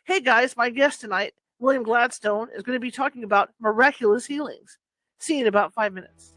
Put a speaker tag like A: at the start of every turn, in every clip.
A: Hey guys, my guest tonight, William Gladstone, is going to be talking about miraculous healings. See you in about 5 minutes.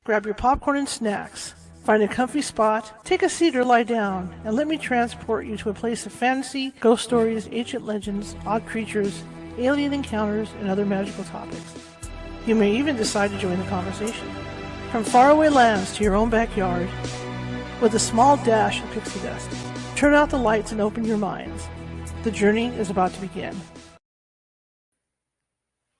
A: Grab your popcorn and snacks. Find a comfy spot, take a seat or lie down, and let me transport you to a place of fantasy, ghost stories, ancient legends, odd creatures, alien encounters, and other magical topics. You may even decide to join the conversation. From faraway lands to your own backyard, with a small dash of pixie dust. Turn out the lights and open your minds. The journey is about to begin.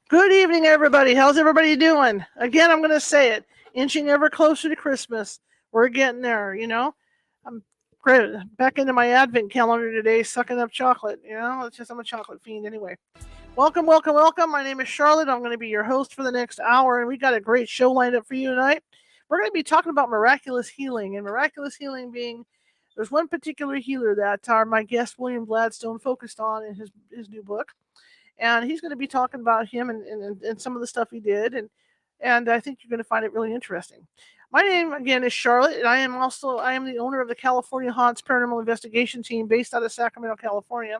A: Good evening, everybody. How's everybody doing? Again, I'm going to say it. Inching ever closer to Christmas. We're getting there, you know. I'm great. Back into my advent calendar today, sucking up chocolate. You know, it's just I'm a chocolate fiend anyway. Welcome, welcome, welcome. My name is Charlotte. I'm going to be your host for the next hour, and we got a great show lined up for you tonight. We're going to be talking about miraculous healing, and miraculous healing being there's one particular healer that my guest William Gladstone focused on in his new book. And he's going to be talking about him and some of the stuff he did, and I think you're going to find it really interesting. My name again is Charlotte, and I am the owner of the California Haunts Paranormal Investigation Team based out of Sacramento, California.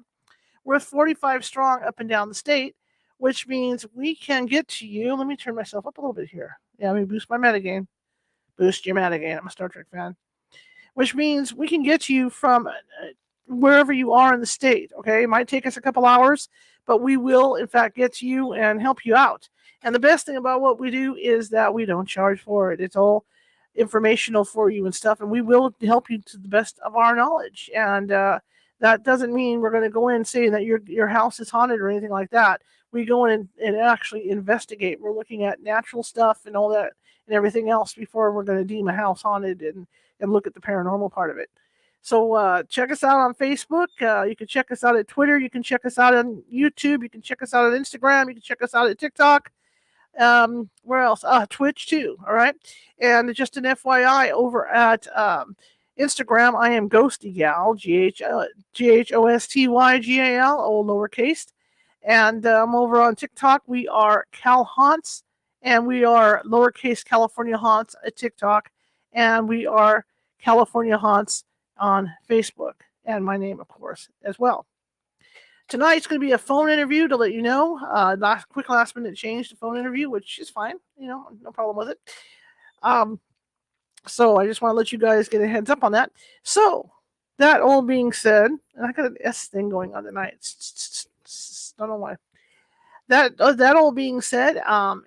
A: We're 45 strong up and down the state, which means we can get to you. Let me turn myself up a little bit here. Yeah, let me boost my metagame. Boost your metagame. I'm a Star Trek fan. Which means we can get you from wherever you are in the state. Okay, it might take us a couple hours, but we will, in fact, get to you and help you out. And the best thing about what we do is that we don't charge for it. It's all informational for you and stuff, and we will help you to the best of our knowledge. And that doesn't mean we're going to go in saying that your house is haunted or anything like that. We go in and actually investigate. We're looking at natural stuff and all that and everything else before we're going to deem a house haunted and look at the paranormal part of it. So check us out on Facebook. You can check us out at Twitter. You can check us out on YouTube. You can check us out on Instagram. You can check us out at TikTok. Where else? Twitch too. All right. And just an FYI, over at Instagram, I am Ghosty Gal, GHOSTYGAL, all lowercase. And over on TikTok, we are Cal Haunts, and we are lowercase California Haunts at TikTok, and we are California Haunts on Facebook, and my name, of course, as well. Tonight's going to be a phone interview to let you know. Last minute change to phone interview, which is fine. You know, no problem with it. So I just want to let you guys get a heads up on that. So that all being said, and I got an S thing going on tonight. Don't know why. That all being said,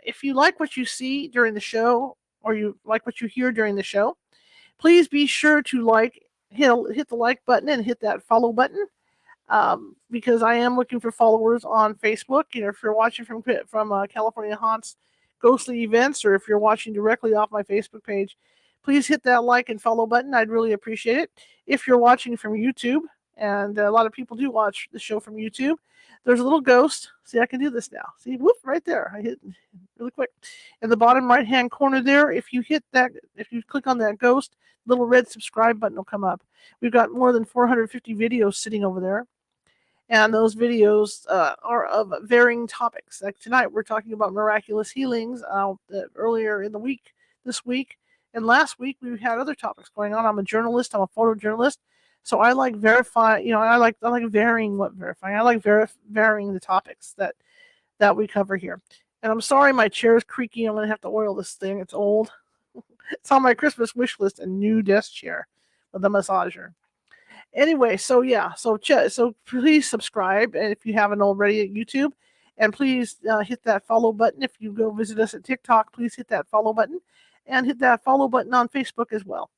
A: if you like what you see during the show, or you like what you hear during the show, please be sure to hit the like button and hit that follow button, because I am looking for followers on Facebook. You know, if you're watching from California Haunts Ghostly Events, or if you're watching directly off my Facebook page, please hit that like and follow button. I'd really appreciate it. If you're watching from YouTube, and a lot of people do watch the show from YouTube, there's a little ghost. See, I can do this now. See, whoop, right there. I hit really quick. In the bottom right-hand corner there, if you click on that ghost, little red subscribe button will come up. We've got more than 450 videos sitting over there. And those videos are of varying topics. Like tonight, we're talking about miraculous healings. Earlier in the week, this week, and last week, we had other topics going on. I'm a journalist. I'm a photojournalist. So I like verify. You know, I like varying what verifying. I like varying the topics that we cover here. And I'm sorry, my chair is creaky. I'm gonna have to oil this thing. It's old. It's on my Christmas wish list. A new desk chair with a massager. Anyway, so yeah, so please subscribe, and if you haven't already at YouTube, and please hit that follow button. If you go visit us at TikTok, please hit that follow button, and hit that follow button on Facebook as well.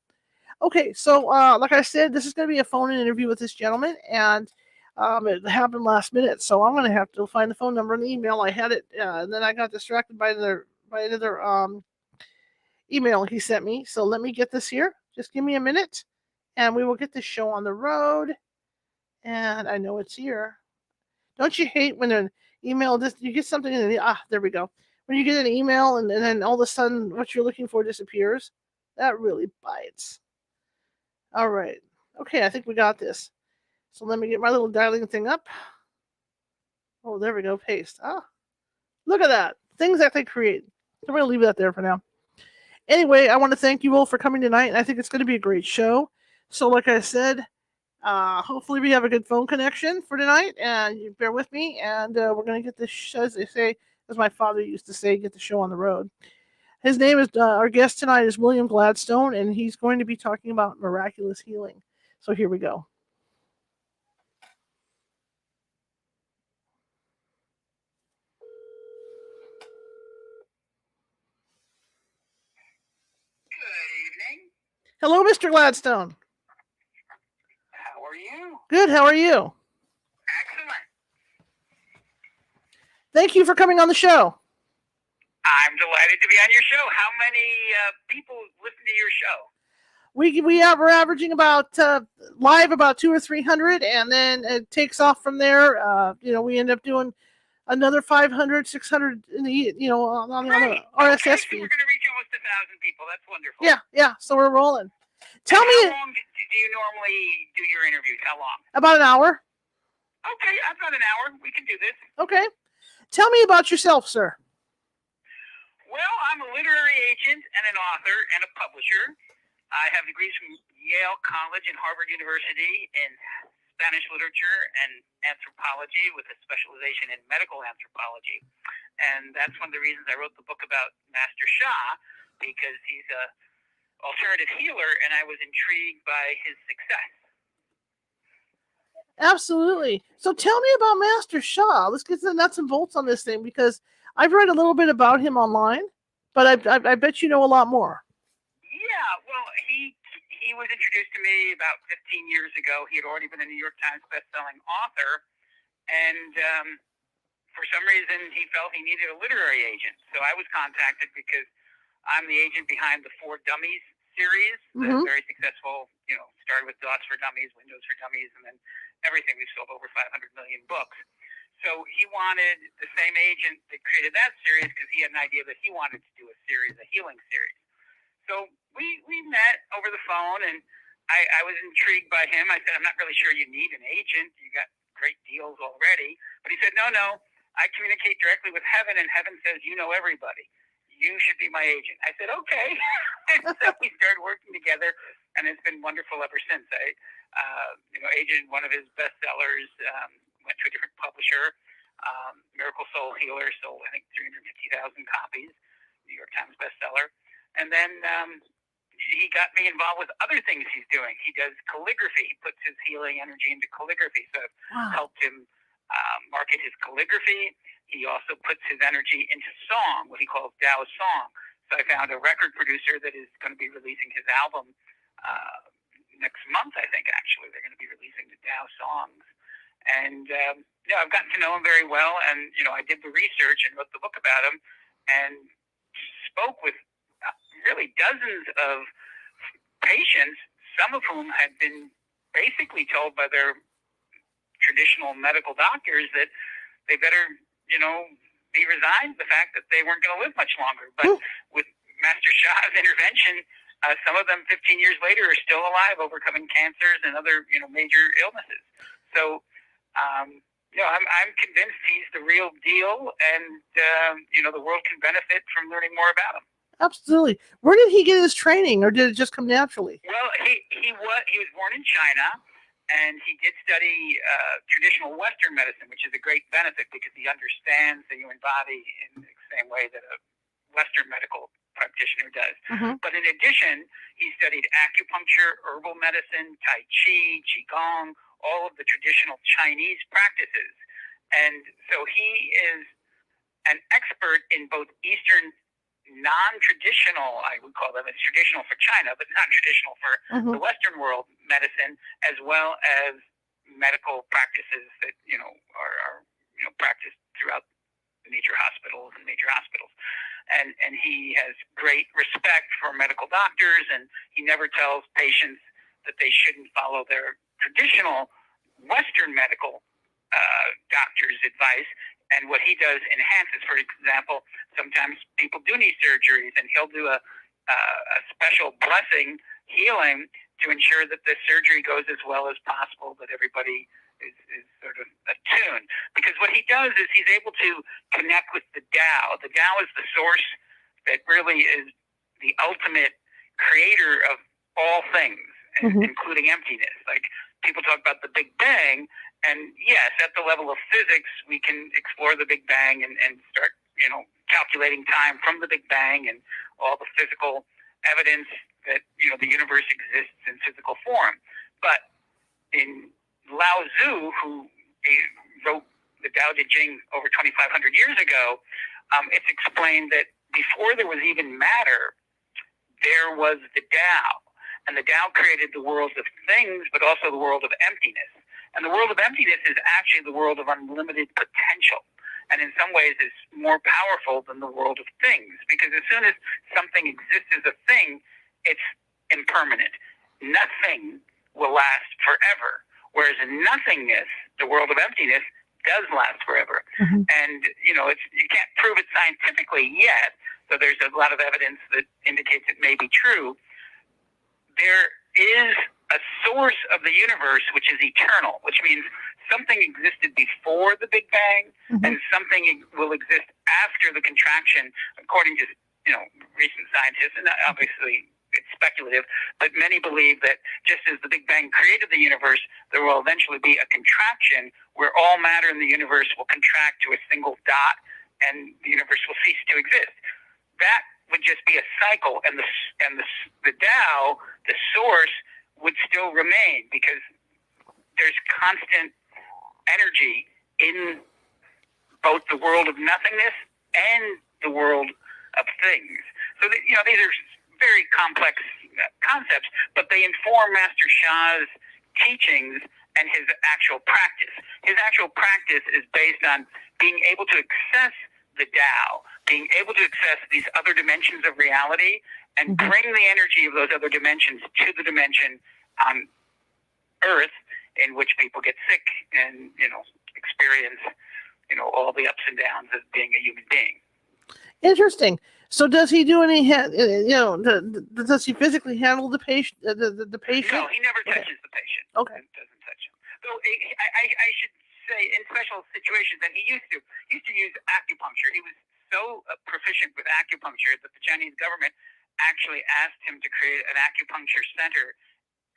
A: Okay, so like I said, this is going to be a phone-in interview with this gentleman, and it happened last minute, so I'm going to have to find the phone number and the email. I had it, and then I got distracted by another email he sent me. So let me get this here. Just give me a minute, and we will get this show on the road. And I know it's here. Don't you hate when an email you get something in there we go. When you get an email and then all of a sudden what you're looking for disappears? That really bites. All right. Okay, I think we got this. So let me get my little dialing thing up. Oh, there we go. Paste. Look at that. Things that they create. I'm going to leave that there for now. Anyway, I want to thank you all for coming tonight, and I think it's going to be a great show. So like I said, hopefully we have a good phone connection for tonight, and you bear with me, and we're going to get this, as they say, as my father used to say, get the show on the road. His name is, our guest tonight is William Gladstone, and he's going to be talking about miraculous healing. So here we go.
B: Good evening.
A: Hello, Mr. Gladstone.
B: How are you?
A: Good. How are you?
B: Excellent.
A: Thank you for coming on the show.
B: I'm delighted to be on your show. How many people listen to your show?
A: We're averaging about live about 200 or 300, and then it takes off from there. We end up doing another 500, 600 in the on the RSS feed.
B: So we're going to reach almost 1,000 people. That's wonderful.
A: Yeah. So we're rolling. Tell me.
B: How long do you normally do your interviews? How long?
A: About an hour.
B: Okay, about an hour. We can do this.
A: Okay. Tell me about yourself, sir.
B: Well, I'm a literary agent and an author and a publisher. I have degrees from Yale College and Harvard University in Spanish literature and anthropology with a specialization in medical anthropology. And that's one of the reasons I wrote the book about Master Sha, because he's a alternative healer, and I was intrigued by his success.
A: Absolutely. So tell me about Master Sha. Let's get the nuts and bolts on this thing, because I've read a little bit about him online, but I bet you know a lot more.
B: Yeah, well, he was introduced to me about 15 years ago. He had already been a New York Times bestselling author, and for some reason he felt he needed a literary agent. So I was contacted because I'm the agent behind the For Dummies series, the very successful, started with DOS for Dummies, Windows for Dummies, and then everything. We've sold over 500 million books. So he wanted the same agent that created that series because he had an idea that he wanted to do a series, a healing series. So we met over the phone, and I was intrigued by him. I said, I'm not really sure you need an agent. You got great deals already. But he said, no, I communicate directly with heaven, and heaven says, you know everybody. You should be my agent. I said, okay. And so we started working together, and it's been wonderful ever since. I agented one of his bestsellers, went to a different publisher, Miracle Soul Healer, sold, I think, 350,000 copies, New York Times bestseller. And then he got me involved with other things he's doing. He does calligraphy. He puts his healing energy into calligraphy. So I've helped him market his calligraphy. He also puts his energy into song, what he calls Tao song. So I found a record producer that is going to be releasing his album next month, I think, actually. They're going to be releasing the Tao songs. And, I've gotten to know him very well. And, I did the research and wrote the book about him and spoke with really dozens of patients, some of whom had been basically told by their traditional medical doctors that they better, be resigned to the fact that they weren't going to live much longer. But with Master Sha's intervention, some of them 15 years later are still alive, overcoming cancers and other, major illnesses. So, I'm convinced he's the real deal, and, the world can benefit from learning more about him.
A: Absolutely. Where did he get his training, or did it just come naturally?
B: Well, he was born in China, and he did study traditional Western medicine, which is a great benefit because he understands the human body in the same way that a Western medical practitioner does. But in addition, he studied acupuncture, herbal medicine, Tai Chi, Qigong, all of the traditional Chinese practices. And so he is an expert in both Eastern non-traditional, I would call them, it's traditional for China, but non-traditional for the Western world medicine, as well as medical practices that, are practiced throughout major hospitals. And he has great respect for medical doctors, and he never tells patients that they shouldn't follow their traditional Western medical doctor's advice. And what he does enhances. For example, sometimes people do need surgeries, and he'll do a special blessing healing to ensure that the surgery goes as well as possible, that everybody is sort of attuned. Because what he does is he's able to connect with the Tao. The Tao is the source that really is the ultimate creator of all things, including emptiness. Like, people talk about the Big Bang, and yes, at the level of physics, we can explore the Big Bang and start, calculating time from the Big Bang and all the physical evidence that, the universe exists in physical form. But in Lao Tzu, who wrote the Tao Te Ching over 2,500 years ago, it's explained that before there was even matter, there was the Tao. And the Tao created the world of things, but also the world of emptiness. And the world of emptiness is actually the world of unlimited potential. And in some ways is more powerful than the world of things. Because as soon as something exists as a thing, it's impermanent. Nothing will last forever. Whereas in nothingness, the world of emptiness does last forever.
A: Mm-hmm.
B: And, you can't prove it scientifically yet, so there's a lot of evidence that indicates it may be true. There is a source of the universe which is eternal, which means something existed before the Big Bang,
A: mm-hmm.
B: and something will exist after the contraction, according to recent scientists, and obviously it's speculative, but many believe that just as the Big Bang created the universe, there will eventually be a contraction where all matter in the universe will contract to a single dot, and the universe will cease to exist. That would just be a cycle, and the Tao, the source, would still remain because there's constant energy in both the world of nothingness and the world of things. So that, these are very complex concepts, but they inform Master Sha's teachings and his actual practice. His actual practice is based on being able to access the Tao, being able to access these other dimensions of reality, and
A: mm-hmm.
B: bring the energy of those other dimensions to the dimension on Earth in which people get sick and, experience, all the ups and downs of being a human being.
A: Interesting. So does he do any, does he physically handle the patient? The patient?
B: No, he never touches the patient.
A: Okay.
B: He doesn't touch him. So I should say, in special situations, and he used to use acupuncture. He was so proficient with acupuncture that the Chinese government actually asked him to create an acupuncture center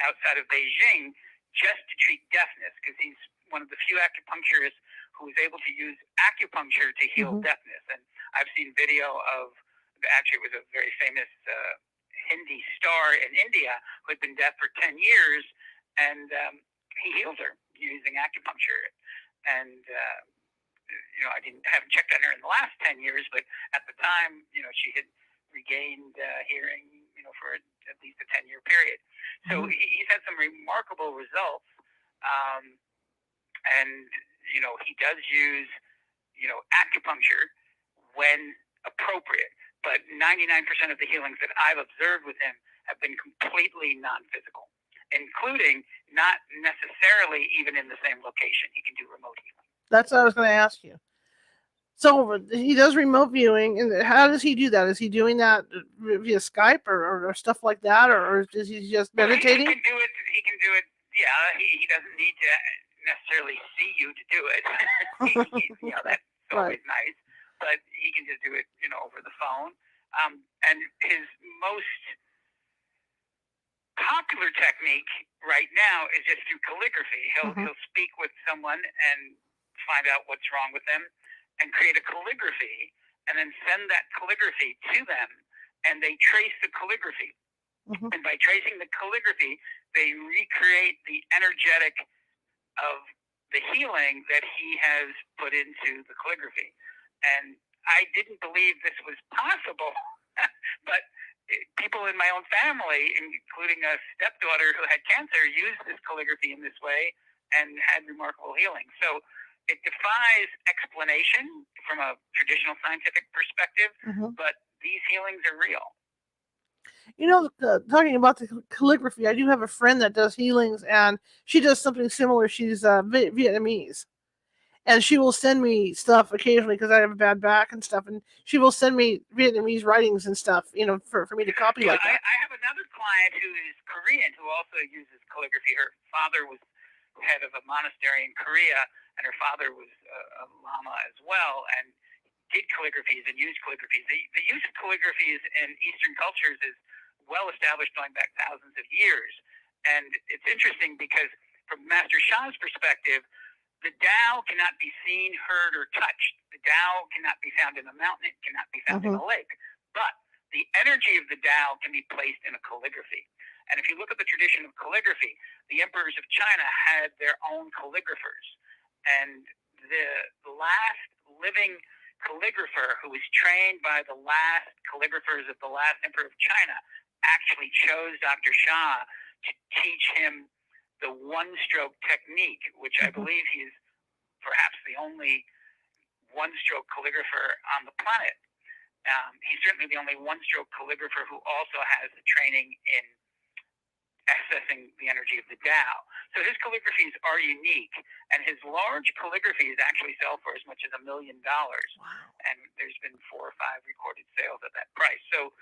B: outside of Beijing just to treat deafness, because he's one of the few acupuncturists who was able to use acupuncture to heal
A: mm-hmm.
B: deafness. And I've seen video of, actually it was a very famous Hindi star in India who had been deaf for 10 years, and he healed her using acupuncture. And I haven't checked on her in the last 10 years, but at the time, she had regained hearing, for at least a 10-year period. So
A: mm-hmm.
B: he's had some remarkable results, and he does use acupuncture when appropriate. But 99% of the healings that I've observed with him have been completely non-physical, including not necessarily even in the same location. He can do remote healing.
A: That's what I was going to ask you. So he does remote viewing, and how does he do that? Is he doing that via Skype or stuff like that, or is he just meditating?
B: He can do it. Yeah, he doesn't need to necessarily see you to do it. That's always nice. But he can just do it, over the phone. And his most popular technique right now is just through calligraphy. He'll speak with someone and find out what's wrong with them, and create a calligraphy, and then send that calligraphy to them, and they trace the calligraphy.
A: Mm-hmm.
B: And by tracing the calligraphy, they recreate the energetic of the healing that he has put into the calligraphy. And I didn't believe this was possible, but people in my own family, including a stepdaughter who had cancer, used this calligraphy in this way and had remarkable healing. So it defies explanation from a traditional scientific perspective,
A: mm-hmm.
B: but these healings are real.
A: Talking about the calligraphy, I do have a friend that does healings, and she does something similar. She's Vietnamese, and she will send me stuff occasionally because I have a bad back and stuff, and she will send me Vietnamese writings and stuff, for me to copy like that.
B: I have another client who is Korean who also uses calligraphy. Her father was head of a monastery in Korea, and her father was a lama as well, and did calligraphies and used calligraphies. The use of calligraphies in Eastern cultures is well established going back thousands of years. And it's interesting because from Master Sha's perspective, the Tao cannot be seen, heard, or touched. The Tao cannot be found in a mountain. It cannot be found in a lake. But the energy of the Tao can be placed in a calligraphy. And if you look at the tradition of calligraphy, the emperors of China had their own calligraphers. And the last living calligrapher who was trained by the last calligraphers of the last emperor of China actually chose Dr. Sha to teach him the one-stroke technique, which I believe he is perhaps the only one-stroke calligrapher on the planet. He's certainly the only one-stroke calligrapher who also has the training in accessing the energy of the Tao. So his calligraphies are unique, and his large calligraphies actually sell for as much as $1 million.
A: Wow.
B: And there's been 4 or 5 recorded sales at that price. So,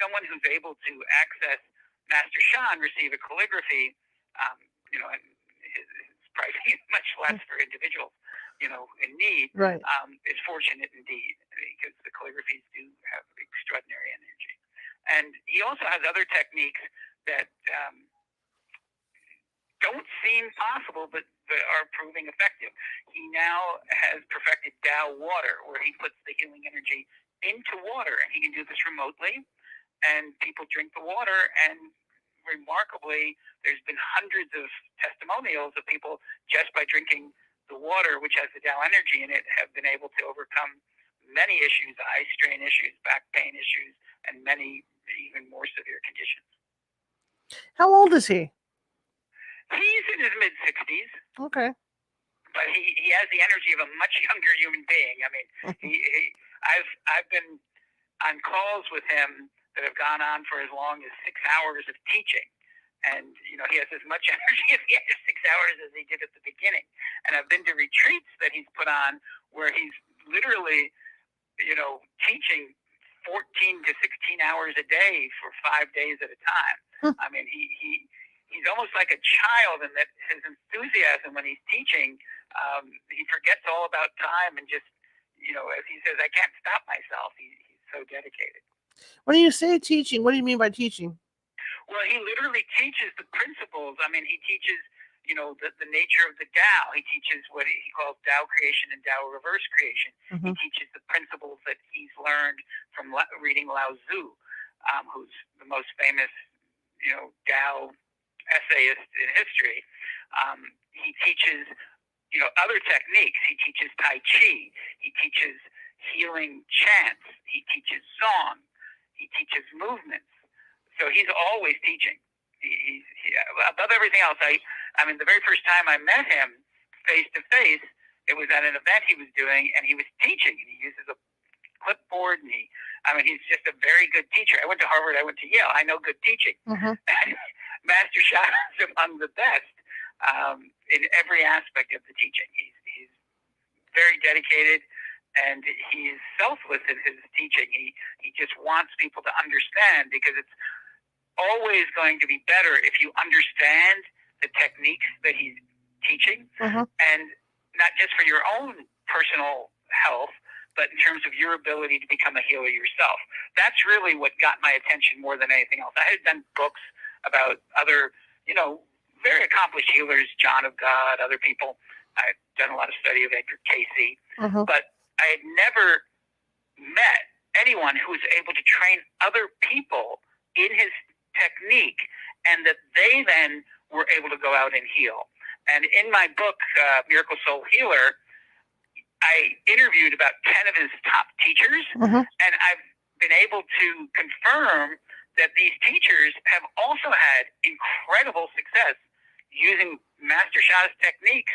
B: someone who's able to access Master Sha and receive a calligraphy, and his pricing is much less for individuals, in need,
A: Right.
B: is fortunate indeed, because the calligraphies do have extraordinary energy. And he also has other techniques that don't seem possible, but are proving effective. He now has perfected Tao water, where he puts the healing energy into water, and he can do this remotely, and people drink the water, and remarkably, there's been hundreds of testimonials of people just by drinking the water, which has the Tao energy in it, have been able to overcome many issues, eye strain issues, back pain issues, and many even more severe conditions.
A: How old is he?
B: He's in his mid-60s.
A: Okay.
B: But he has the energy of a much younger human being. I mean, I've been on calls with him that have gone on for as long as 6 hours of teaching. And, he has as much energy at the end of 6 hours as he did at the beginning. And I've been to retreats that he's put on where he's literally, teaching 14 to 16 hours a day for 5 days at a time. I mean, he's almost like a child in that his enthusiasm when he's teaching, he forgets all about time and just, as he says, I can't stop myself. He's so dedicated.
A: When you say teaching, what do you mean by teaching?
B: Well, he literally teaches the principles. I mean, he teaches, the nature of the Tao. He teaches what he calls Tao creation and Tao reverse creation.
A: Mm-hmm.
B: He teaches the principles that he's learned from reading Lao Tzu, who's the most famous, Tao essayist in history. He teaches, other techniques. He teaches Tai Chi. He teaches healing chants. He teaches song. He teaches movements. So he's always teaching. He above everything else. I mean, the very first time I met him face to face, it was at an event he was doing, and he was teaching. And he uses a clipboard, and he's just a very good teacher. I went to Harvard. I went to Yale. I know good teaching.
A: Mm-hmm.
B: Master Sha is among the best in every aspect of the teaching. He's very dedicated, and he's selfless in his teaching. He just wants people to understand, because it's always going to be better if you understand the techniques that he's teaching, and not just for your own personal health, but in terms of your ability to become a healer yourself. That's really what got my attention more than anything else. I had done books about other, very accomplished healers, John of God, other people. I'd done a lot of study of Edgar Cayce, but I had never met anyone who was able to train other people in his technique, and that they then were able to go out and heal. And in my book, Miracle Soul Healer, I interviewed about 10 of his top teachers, and I've been able to confirm that these teachers have also had incredible success using Master Sha's techniques,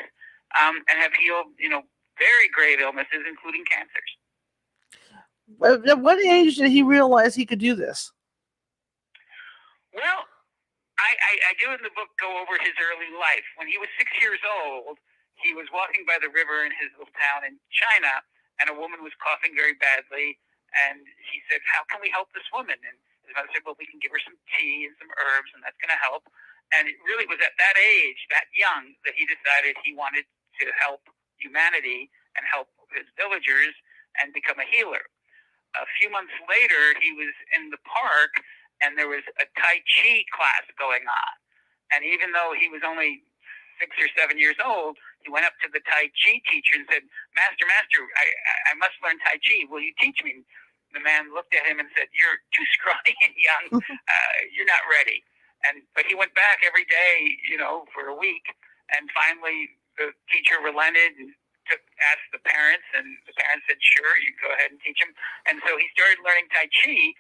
B: and have healed, very grave illnesses, including cancers.
A: At what age did he realize he could do this?
B: Well, I do in the book go over his early life. When he was 6 years old, he was walking by the river in his little town in China, and a woman was coughing very badly, and he said, how can we help this woman? And his mother said, well, we can give her some tea and some herbs, and that's going to help. And it really was at that age, that young, that he decided he wanted to help humanity and help his villagers and become a healer. A few months later, he was in the park, and there was a Tai Chi class going on. And even though he was only 6 or 7 years old, he went up to the Tai Chi teacher and said, Master, I must learn Tai Chi. Will you teach me? The man looked at him and said, you're too scrawny and young. You're not ready. But he went back every day, for a week. And finally, the teacher relented and asked the parents, and the parents said, sure, you go ahead and teach him. And so he started learning Tai Chi,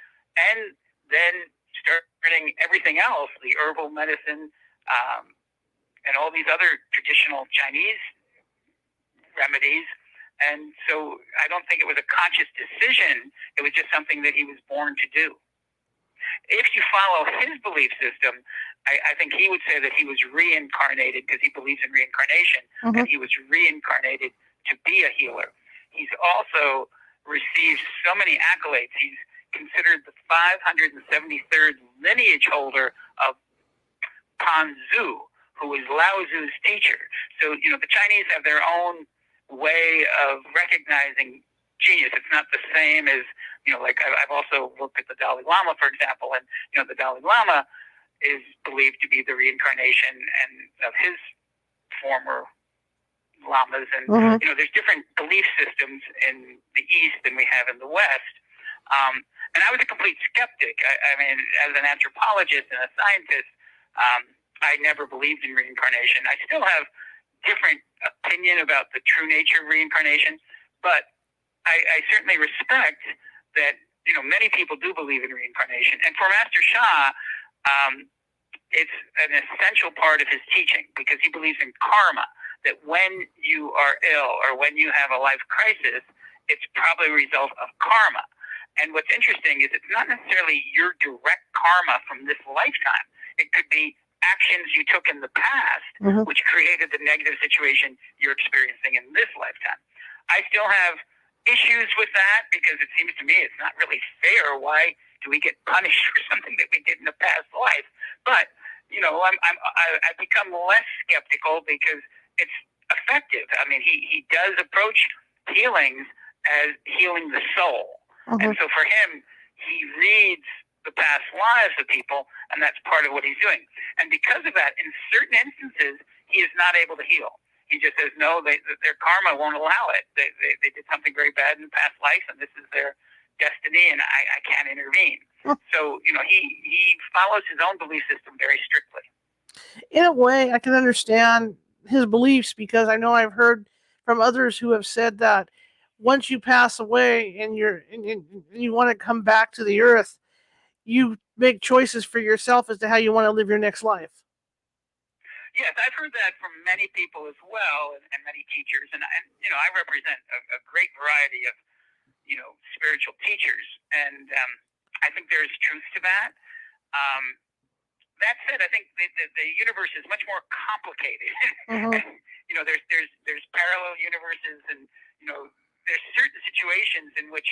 B: and then starting everything else, the herbal medicine, and all these other traditional Chinese remedies. And so I don't think it was a conscious decision. It was just something that he was born to do. If you follow his belief system, I think he would say that he was reincarnated because he believes in reincarnation, and he was reincarnated to be a healer. He's also received so many accolades. He's considered the 573rd lineage holder of Pan Zu, who was Lao Tzu's teacher. So, the Chinese have their own way of recognizing genius. It's not the same as, like I've also looked at the Dalai Lama, for example, and, the Dalai Lama is believed to be the reincarnation of his former lamas. And, there's different belief systems in the East than we have in the West. And I was a complete skeptic. I mean, as an anthropologist and a scientist, I never believed in reincarnation. I still have different opinion about the true nature of reincarnation, but I certainly respect that, many people do believe in reincarnation. And for Master Sha, it's an essential part of his teaching because he believes in karma, that when you are ill or when you have a life crisis, it's probably a result of karma. And what's interesting is it's not necessarily your direct karma from this lifetime. It could be actions you took in the past, which created the negative situation you're experiencing in this lifetime. I still have issues with that because it seems to me it's not really fair. Why do we get punished for something that we did in a past life? But I've become less skeptical because it's effective. I mean, he does approach healings as healing the soul, and so for him, he reads the past lives of people, and that's part of what he's doing. And because of that, in certain instances, he is not able to heal. He just says, no, their karma won't allow it. They did something very bad in the past life, and this is their destiny, and I can't intervene. So, he follows his own belief system very strictly.
A: In a way, I can understand his beliefs because I know I've heard from others who have said that once you pass away and you want to come back to the earth, you make choices for yourself as to how you want to live your next life.
B: Yes, I've heard that from many people as well, and many teachers, and I represent a great variety of spiritual teachers, and I think there is truth to that. That said, I think the universe is much more complicated. And, there's parallel universes, and there's certain situations in which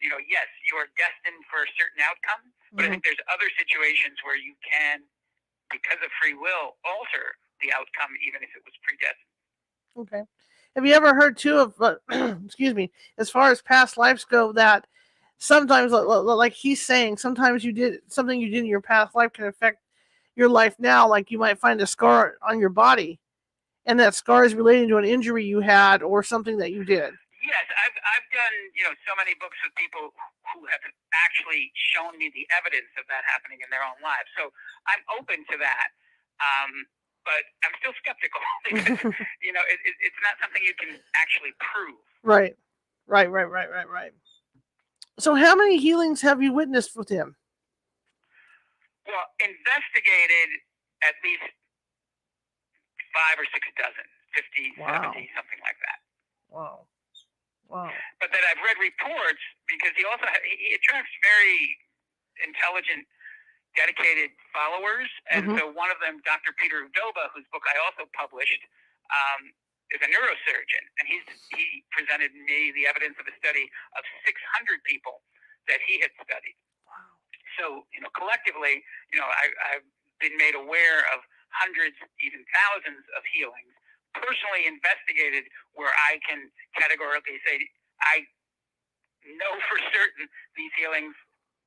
B: yes, you are destined for a certain outcome, but I think there's other situations where you can, because of free will, alter the outcome, even if it was predestined.
A: Okay. Have you ever heard too of, excuse me, as far as past lives go, that sometimes, like he's saying, sometimes something you did in your past life can affect your life now. Like you might find a scar on your body, and that scar is related to an injury you had or something that you did.
B: Yes, I've done so many books with people who have actually shown me the evidence of that happening in their own lives. So I'm open to that, but I'm still skeptical because it's not something you can actually prove. Right.
A: So how many healings have you witnessed with him?
B: Well, investigated at least 5 or 6 dozen, 50,
A: wow.
B: 70, something like that.
A: Wow.
B: But that I've read reports because he attracts very intelligent, dedicated followers. And so one of them, Dr. Peter Udoba, whose book I also published, is a neurosurgeon. And he presented me the evidence of a study of 600 people that he had studied.
A: Wow.
B: So, collectively, I've been made aware of hundreds, even thousands of healings, personally investigated where I can categorically say I know for certain these healings,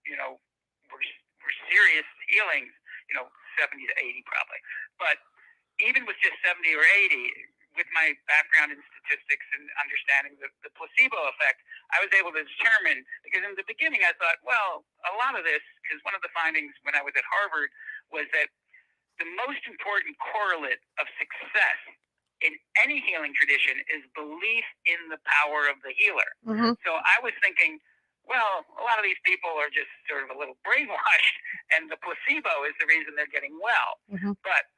B: were serious healings, 70 to 80 probably. But even with just 70 or 80, with my background in statistics and understanding the placebo effect, I was able to determine, because in the beginning I thought, well, a lot of this, because one of the findings when I was at Harvard was that the most important correlate of success in any healing tradition is belief in the power of the healer. So I was thinking, well, a lot of these people are just sort of a little brainwashed, and the placebo is the reason they're getting well.
A: Mm-hmm.
B: But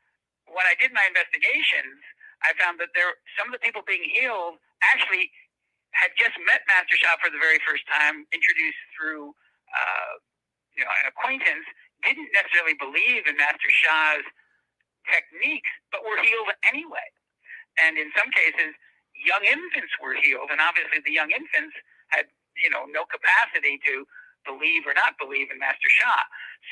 B: when I did my investigations, I found that some of the people being healed actually had just met Master Sha for the very first time, introduced through an acquaintance, didn't necessarily believe in Master Sha's techniques, but were healed anyway. And in some cases, young infants were healed, and obviously the young infants had no capacity to believe or not believe in Master Sha.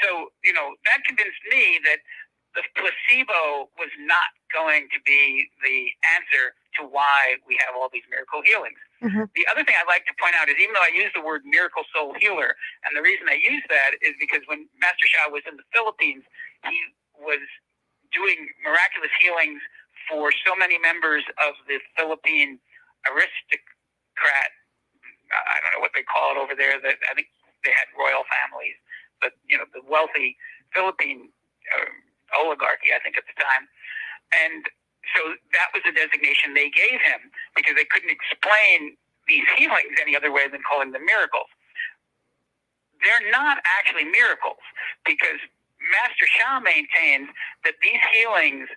B: So that convinced me that the placebo was not going to be the answer to why we have all these miracle healings.
A: Mm-hmm.
B: The other thing I'd like to point out is, even though I use the word miracle soul healer, and the reason I use that is because when Master Sha was in the Philippines, he was doing miraculous healings for so many members of the Philippine aristocrat, I don't know what they call it over there, that I think they had royal families, but the wealthy Philippine oligarchy, I think, at the time. And so that was the designation they gave him, because they couldn't explain these healings any other way than calling them miracles. They're not actually miracles, because Master Sha maintains that these healings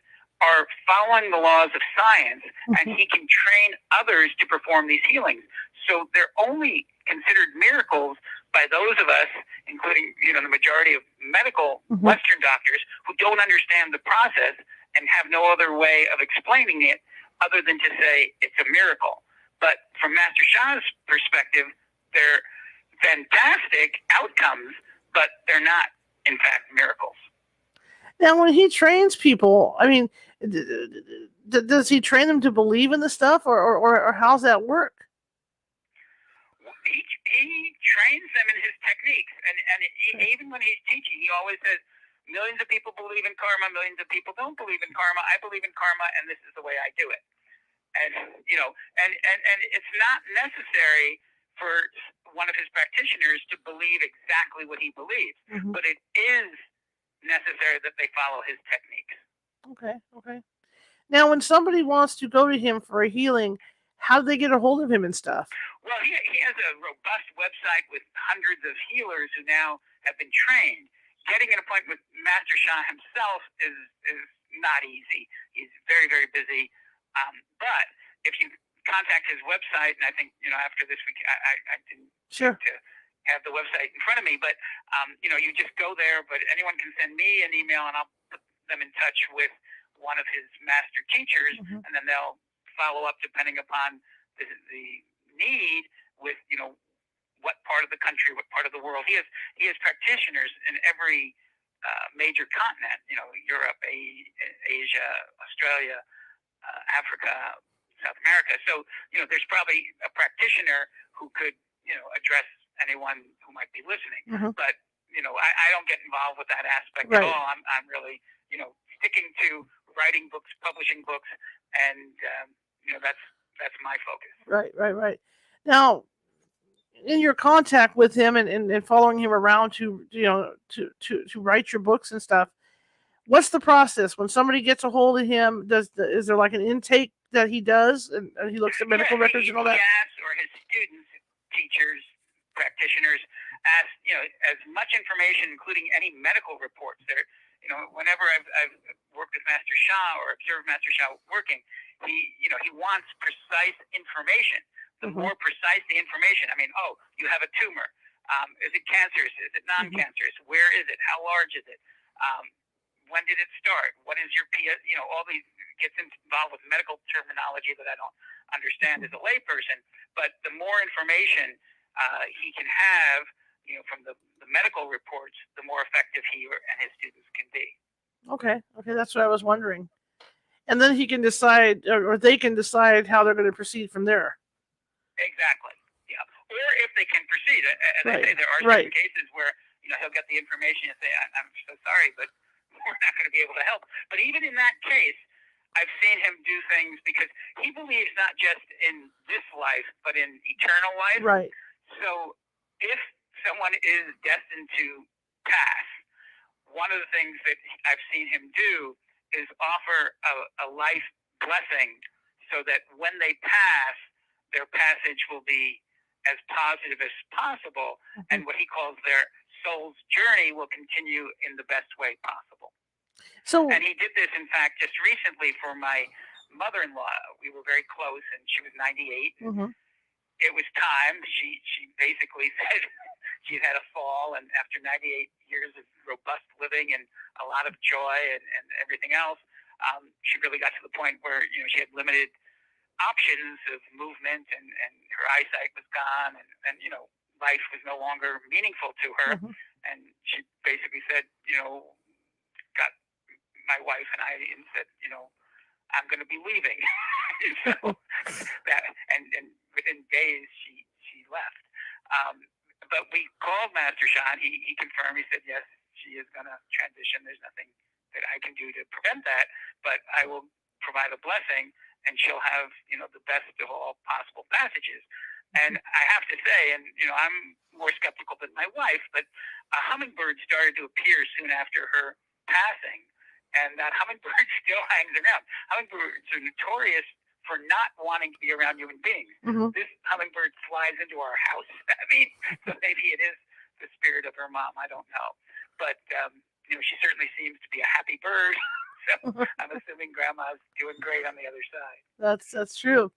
B: are following the laws of science, and he can train others to perform these healings. So they're only considered miracles by those of us, including the majority of medical Western doctors, who don't understand the process and have no other way of explaining it other than to say it's a miracle. But from Master Sha's perspective, they're fantastic outcomes, but they're not, in fact, miracles.
A: Now, when he trains people, I mean, does he train them to believe in the stuff, or how's that work?
B: He trains them in his techniques, and even when he's teaching, he always says, millions of people believe in karma, millions of people don't believe in karma. I believe in karma, and this is the way I do it. And and it's not necessary for one of his practitioners to believe exactly what he believes, but it is necessary that they follow his techniques.
A: Okay. Now, when somebody wants to go to him for a healing, how do they get a hold of him and stuff?
B: Well, he has a robust website with hundreds of healers who now have been trained. Getting an appointment with Master Sha himself is not easy. He's very, very busy. But if you contact his website, and I think after this week, I didn't get to have the website in front of me, but you just go there. But anyone can send me an email, and I'll put them in touch with one of his master teachers, and then they'll follow up depending upon the need with what part of the country, what part of the world. He has practitioners in every major continent, Europe, Asia, Australia, Africa, South America. So there's probably a practitioner who could address anyone who might be listening. But I don't get involved with that aspect at all. I'm really sticking to writing books, publishing books, and that's my focus.
A: Right. Now, in your contact with him and following him around to write your books and stuff, what's the process when somebody gets a hold of him? Is there like an intake that he does, and he looks at medical records and all that?
B: Yes, or his students, teachers, practitioners ask as much information, including any medical reports. Whenever I've worked with Master Sha or observed Master Sha working, he wants precise information. The more precise the information, you have a tumor. Is it cancerous? Is it non-cancerous? Where is it? How large is it? When did it start? What is your PS? All these gets involved with medical terminology that I don't understand as a layperson. But the more information he can have, from the medical reports, the more effective he and his students can be. Okay,
A: that's what I was wondering. And then he can decide, or they can decide how they're going to proceed from there.
B: Exactly. Yeah. Or if they can proceed. As I say, there are certain cases where he'll get the information and say, "I'm so sorry, but we're not going to be able to help." But even in that case, I've seen him do things because he believes not just in this life, but in eternal life.
A: Right.
B: So if someone is destined to pass, one of the things that I've seen him do is offer a life blessing so that when they pass, their passage will be as positive as possible, and what he calls their soul's journey will continue in the best way possible. And he did this, in fact, just recently for my mother-in-law. We were very close, and she was 98.
A: Mm-hmm.
B: It was time. She basically said she'd had a fall, and after 98 years of robust living and a lot of joy and everything else, she really got to the point where she had limited options of movement, and her eyesight was gone, and life was no longer meaningful to her.
A: Mm-hmm.
B: And she basically said, got my wife and I and said, I'm going to be leaving. So that, and within days she left. But we called Master Sha, and he confirmed. He said, yes, she is going to transition. There's nothing that I can do to prevent that, but I will provide a blessing, and she'll have, the best of all possible passages. And I have to say, and I'm more skeptical than my wife, but a hummingbird started to appear soon after her passing, and that hummingbird still hangs around. Hummingbirds are notorious for not wanting to be around human beings.
A: Mm-hmm.
B: This hummingbird flies into our house. I mean, so maybe it is the spirit of her mom. I don't know, but she certainly seems to be a happy bird. So I'm assuming Grandma's doing great on the other side.
A: That's true.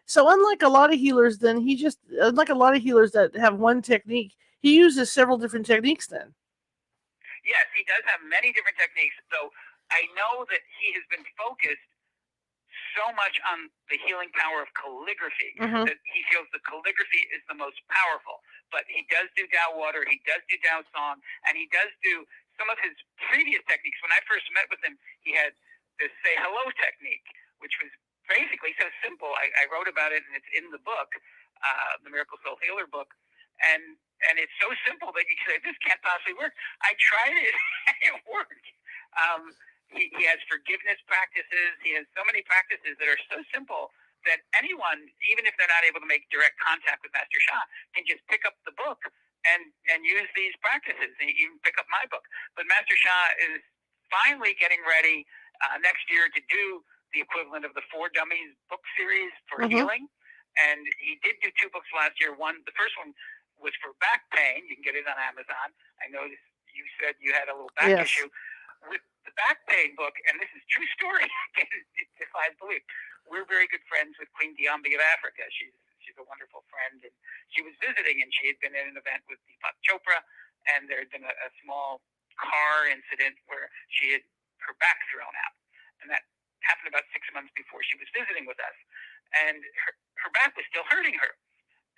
A: So unlike a lot of healers, then unlike a lot of healers that have one technique, he uses several different techniques then.
B: Yes, he does have many different techniques, though I know that he has been focused so much on the healing power of calligraphy that he feels the calligraphy is the most powerful. But he does do Tao water, he does do Tao song, and he does do some of his previous techniques. When I first met with him, he had this say hello technique, which was basically so simple. I wrote about it, and it's in the book, the Miracle Soul Healer book, and it's so simple that you say, this can't possibly work. I tried it, and it worked. He has forgiveness practices. He has so many practices that are so simple that anyone, even if they're not able to make direct contact with Master Sha, can just pick up the book and use these practices, and even pick up my book. But Master Sha is finally getting ready next year to do the equivalent of the 4 Dummies book series for healing. And he did do 2 books last year. The first one was for back pain. You can get it on Amazon. I noticed you said you had a little back issue. With the back pain book, and this is true story, it defies belief. We're very good friends with Queen Diambi of Africa. She's a wonderful friend, and she was visiting, and she had been at an event with Deepak Chopra, and there had been a small car incident where she had her back thrown out, and that happened about 6 months before she was visiting with us, and her back was still hurting her.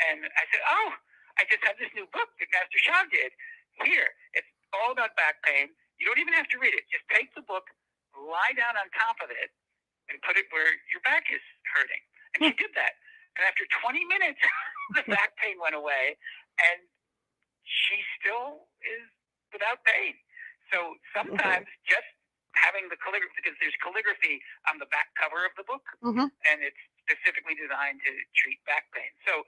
B: And I said, oh, I just have this new book that Master Sha did. Here, it's all about back pain. You don't even have to read it. Just take the book, lie down on top of it, and put it where your back is hurting. And she did that. And after 20 minutes, the back pain went away, and she still is without pain. So sometimes just having the calligraphy, because there's calligraphy on the back cover of the book, and it's specifically designed to treat back pain. So,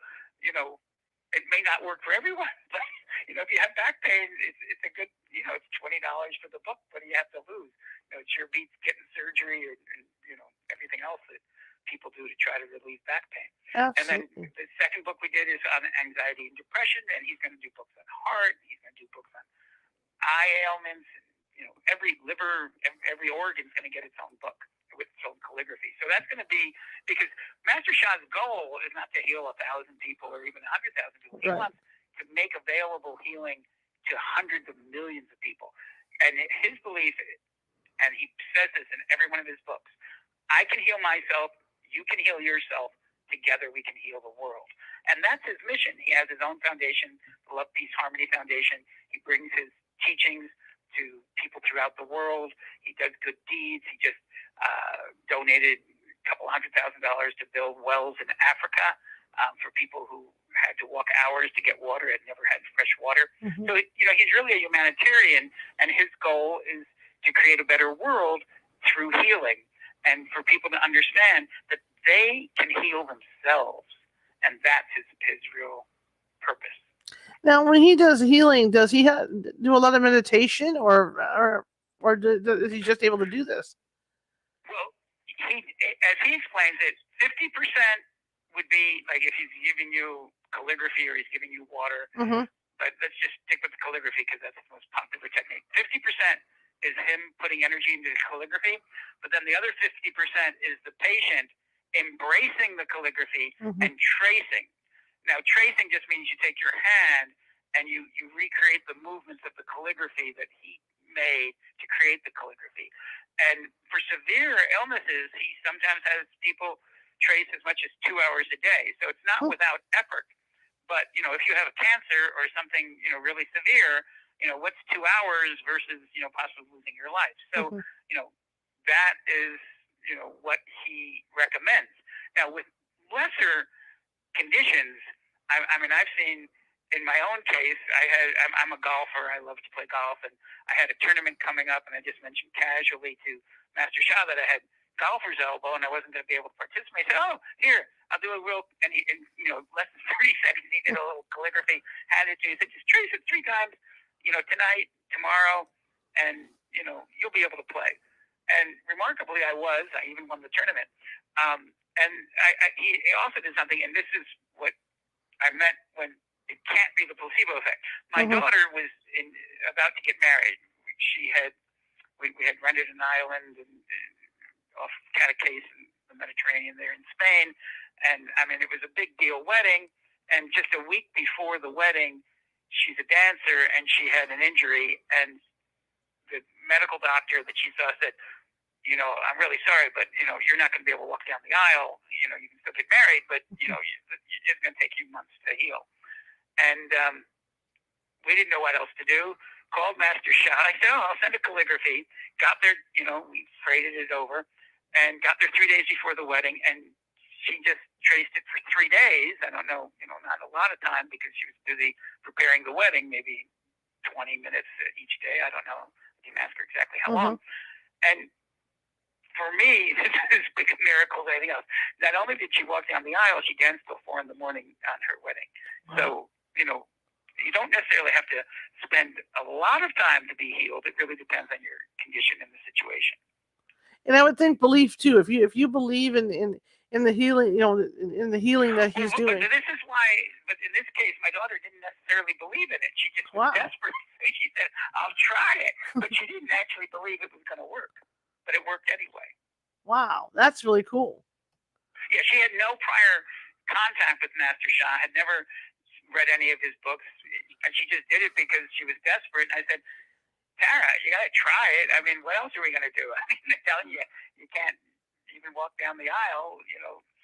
B: it may not work for everyone, but if you have back pain, it's a good, it's $20 for the book. What do you have to lose? It sure beats getting surgery and everything else that people do to try to relieve back pain.
A: Absolutely.
B: And then the second book we did is on anxiety and depression, and he's going to do books on heart. He's going to do books on eye ailments. Every liver, every organ is going to get its own book with its own calligraphy. So that's going to be, because Master Sha's goal is not to heal 1,000 people or even 100,000 people. He wants to make available healing to hundreds of millions of people. And his belief, and he says this in every one of his books, I can heal myself, you can heal yourself, together we can heal the world. And that's his mission. He has his own foundation, the Love, Peace, Harmony Foundation. He brings his teachings to people throughout the world. He does good deeds. He just donated a couple $100,000 to build wells in Africa for people who had to walk hours to get water, had never had fresh water. So, he's really a humanitarian, and his goal is to create a better world through healing, and for people to understand that they can heal themselves, and that's his real purpose.
A: Now, when he does healing, does he do a lot of meditation, or is he just able to do this?
B: Well, as he explains it, 50% would be like if he's giving you calligraphy or he's giving you water.
A: Mm-hmm.
B: But let's just stick with the calligraphy because that's the most popular technique. 50% is him putting energy into the calligraphy, but then the other 50% is the patient embracing the calligraphy and tracing. Now, tracing just means you take your hand and you recreate the movements of the calligraphy that he made to create the calligraphy. And for severe illnesses, he sometimes has people trace as much as 2 hours a day. So it's not without effort. But, if you have a cancer or something, really severe, what's 2 hours versus, possibly losing your life. So, that is, what he recommends. Now, with lesser conditions, I mean, I've seen in my own case, I'm a golfer. I love to play golf. And I had a tournament coming up, and I just mentioned casually to Master Sha that I had golfer's elbow and I wasn't going to be able to participate. I said, "Oh, here, I'll do a real," and less than 30 seconds, he did a little calligraphy, handed it to me. He said, "Just trace it 3 times, tonight, tomorrow, and, you'll be able to play." And remarkably, I even won the tournament. And he also did something, and this is what I meant when it can't be the placebo effect. My daughter was about to get married. We had rented an island off Cadaqués in the Mediterranean there in Spain. And I mean, it was a big deal wedding. And just a week before the wedding, she's a dancer and she had an injury. And the medical doctor that she saw said, "I'm really sorry, but, you're not going to be able to walk down the aisle. You can still get married, but, it's going to take you months to heal." And we didn't know what else to do. Called Master Sha. I said, "Oh, I'll send a calligraphy." Got there, we freighted it over and got there 3 days before the wedding. And she just traced it for 3 days. I don't know, not a lot of time because she was busy preparing the wedding, maybe 20 minutes each day. I don't know. I didn't ask her exactly how long. And for me, this is as big a miracle as anything else. Not only did she walk down the aisle, she danced till 4 in the morning on her wedding. Wow. So, you don't necessarily have to spend a lot of time to be healed. It really depends on your condition and the situation.
A: And I would think belief too. If you believe in the healing, in the healing that he's doing.
B: But this is why. But in this case, my daughter didn't necessarily believe in it. She just was desperate. She said, "I'll try it," but she didn't actually believe it was going to work. But it worked anyway.
A: Wow, that's really cool.
B: Yeah, she had no prior contact with Master Sha. Had never read any of his books, and she just did it because she was desperate. And I said, "Tara, you got to try it. I mean, what else are we going to do? I mean, I'm telling you, you can't even walk down the aisle,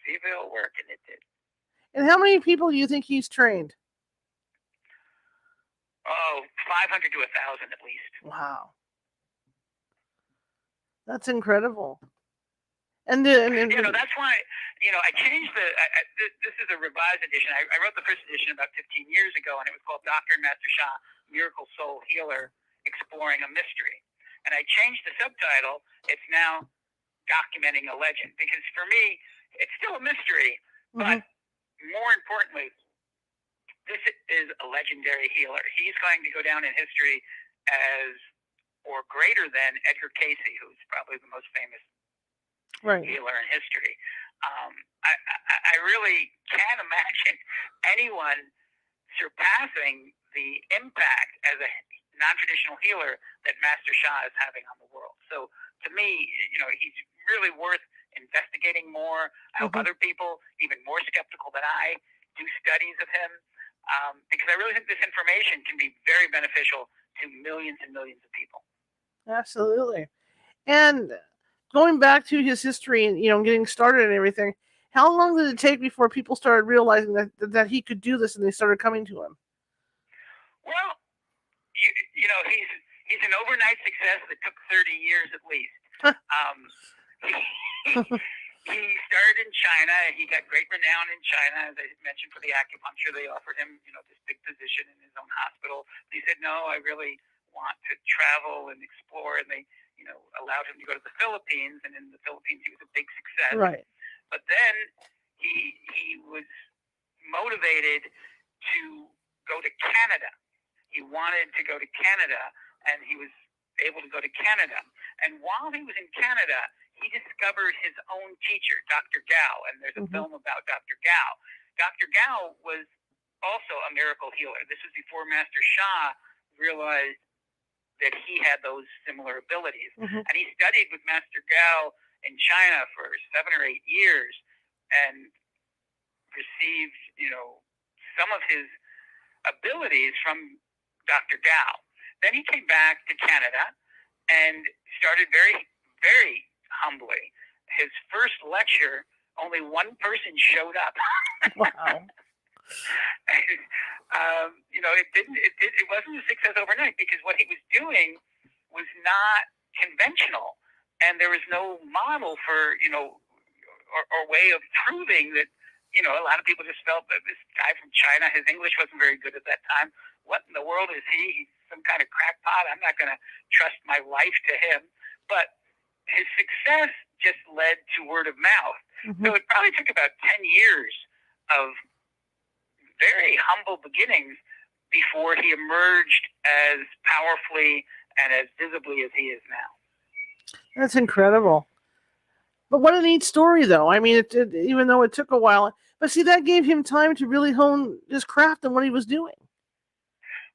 B: see if it'll work." And it did.
A: And how many people do you think he's trained?
B: Oh, 500 to 1,000 at least.
A: Wow. That's incredible. And
B: that's why, I changed this is a revised edition. I wrote the first edition about 15 years ago, and it was called Dr. and Master Sha, Miracle Soul Healer, Exploring a Mystery. And I changed the subtitle. It's now Documenting a Legend, because for me, it's still a mystery, but more importantly, this is a legendary healer. He's going to go down in history as, or greater than, Edgar Cayce, who's probably the most famous healer in history. I really can't imagine anyone surpassing the impact as a non-traditional healer that Master Sha is having on the world. So to me, he's really worth investigating more. I hope other people, even more skeptical than I, do studies of him, because I really think this information can be very beneficial to millions and millions of people.
A: Absolutely. And going back to his history and getting started and everything, how long did it take before people started realizing that he could do this and they started coming to him?
B: Well, he's an overnight success that took 30 years at least. He started in China. He got great renown in China, as I mentioned, for the acupuncture. They offered him, this big position in his own hospital. He said, "No, I really want to travel and explore." And they, allowed him to go to the Philippines. And in the Philippines, he was a big success.
A: Right.
B: But then he was motivated to go to Canada. He wanted to go to Canada, and he was able to go to Canada. And while he was in Canada, he discovered his own teacher, Dr. Gao, and there's a film about Dr. Gao. Dr. Gao was also a miracle healer. This was before Master Sha realized that he had those similar abilities. And he studied with Master Gao in China for 7 or 8 years and received, some of his abilities from Dr. Gao. Then he came back to Canada and started very, very humbly. His first lecture, only one person showed up.
A: Wow.
B: It wasn't a success overnight because what he was doing was not conventional, and there was no model for or way of proving that. A lot of people just felt that this guy from China, his English wasn't very good at that time. What in the world is he? He's some kind of crackpot. I'm not going to trust my life to him. But his success just led to word of mouth. So it probably took about 10 years of very humble beginnings before he emerged as powerfully and as visibly as he is now.
A: That's incredible. But what a neat story, though. I mean, even though it took a while. But see, that gave him time to really hone his craft and what he was doing.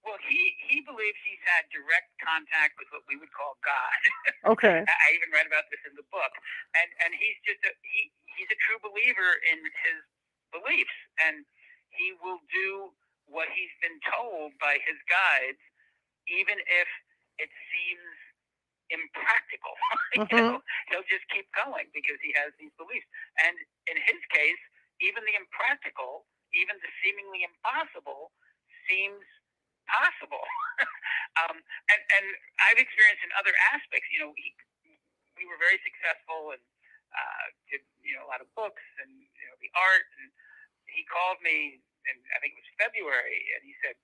B: Well, he believes he's had direct contact with what we would call God.
A: Okay.
B: I even read about this in the book. And he's just he's a true believer in his beliefs. And he will do what he's been told by his guides, even if it seems impractical. He'll just keep going because he has these beliefs. And in his case, even the impractical, even the seemingly impossible, seems possible. And I've experienced in other aspects. We were very successful and did a lot of books and the art. And he called me, and I think it was February, and he said,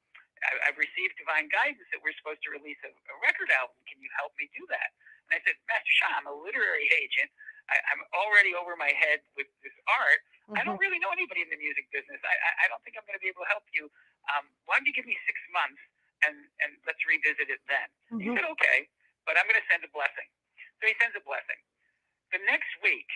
B: I've received divine guidance that we're supposed to release a record album. Can you help me do that? And I said, Master Sha, I'm a literary agent. I'm already over my head with this art. I don't really know anybody in the music business. I don't think I'm going to be able to help you. Why don't you give me 6 months and let's revisit it then? He said, okay, but I'm going to send a blessing. So he sends a blessing. The next week,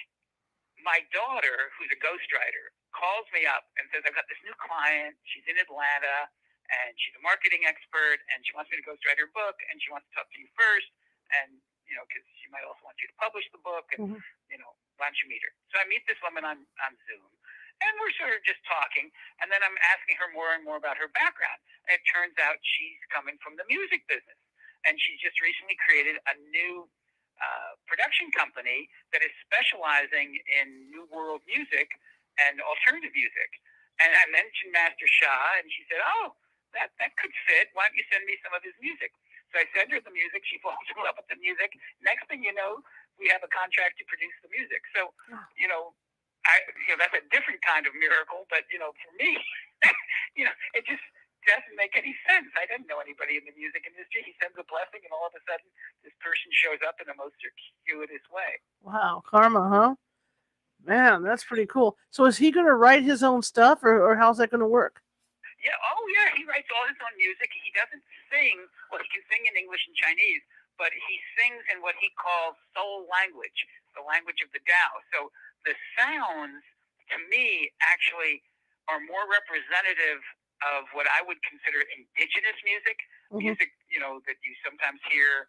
B: my daughter, who's a ghostwriter, calls me up and says, I've got this new client. She's in Atlanta. And she's a marketing expert, and she wants me to ghostwrite her book, and she wants to talk to you first, and, because she might also want you to publish the book, and, why don't you meet her? So I meet this woman on Zoom, and we're sort of just talking, and then I'm asking her more and more about her background, and it turns out she's coming from the music business, and she's just recently created a new production company that is specializing in New World music and alternative music. And I mentioned Master Sha, and she said, oh, that could fit. Why don't you send me some of his music? So I send her the music. She falls in love with the music. Next thing you know, we have a contract to produce the music. So, that's a different kind of miracle. But, for me, it just doesn't make any sense. I didn't know anybody in the music industry. He sends a blessing, and all of a sudden, this person shows up in a most circuitous way.
A: Wow. Karma, huh? Man, that's pretty cool. So is he going to write his own stuff, or how's that going to work?
B: Yeah, he writes all his own music. He doesn't sing. Well, he can sing in English and Chinese, but he sings in what he calls soul language, the language of the Tao. So the sounds, to me, actually are more representative of what I would consider indigenous music, music, that you sometimes hear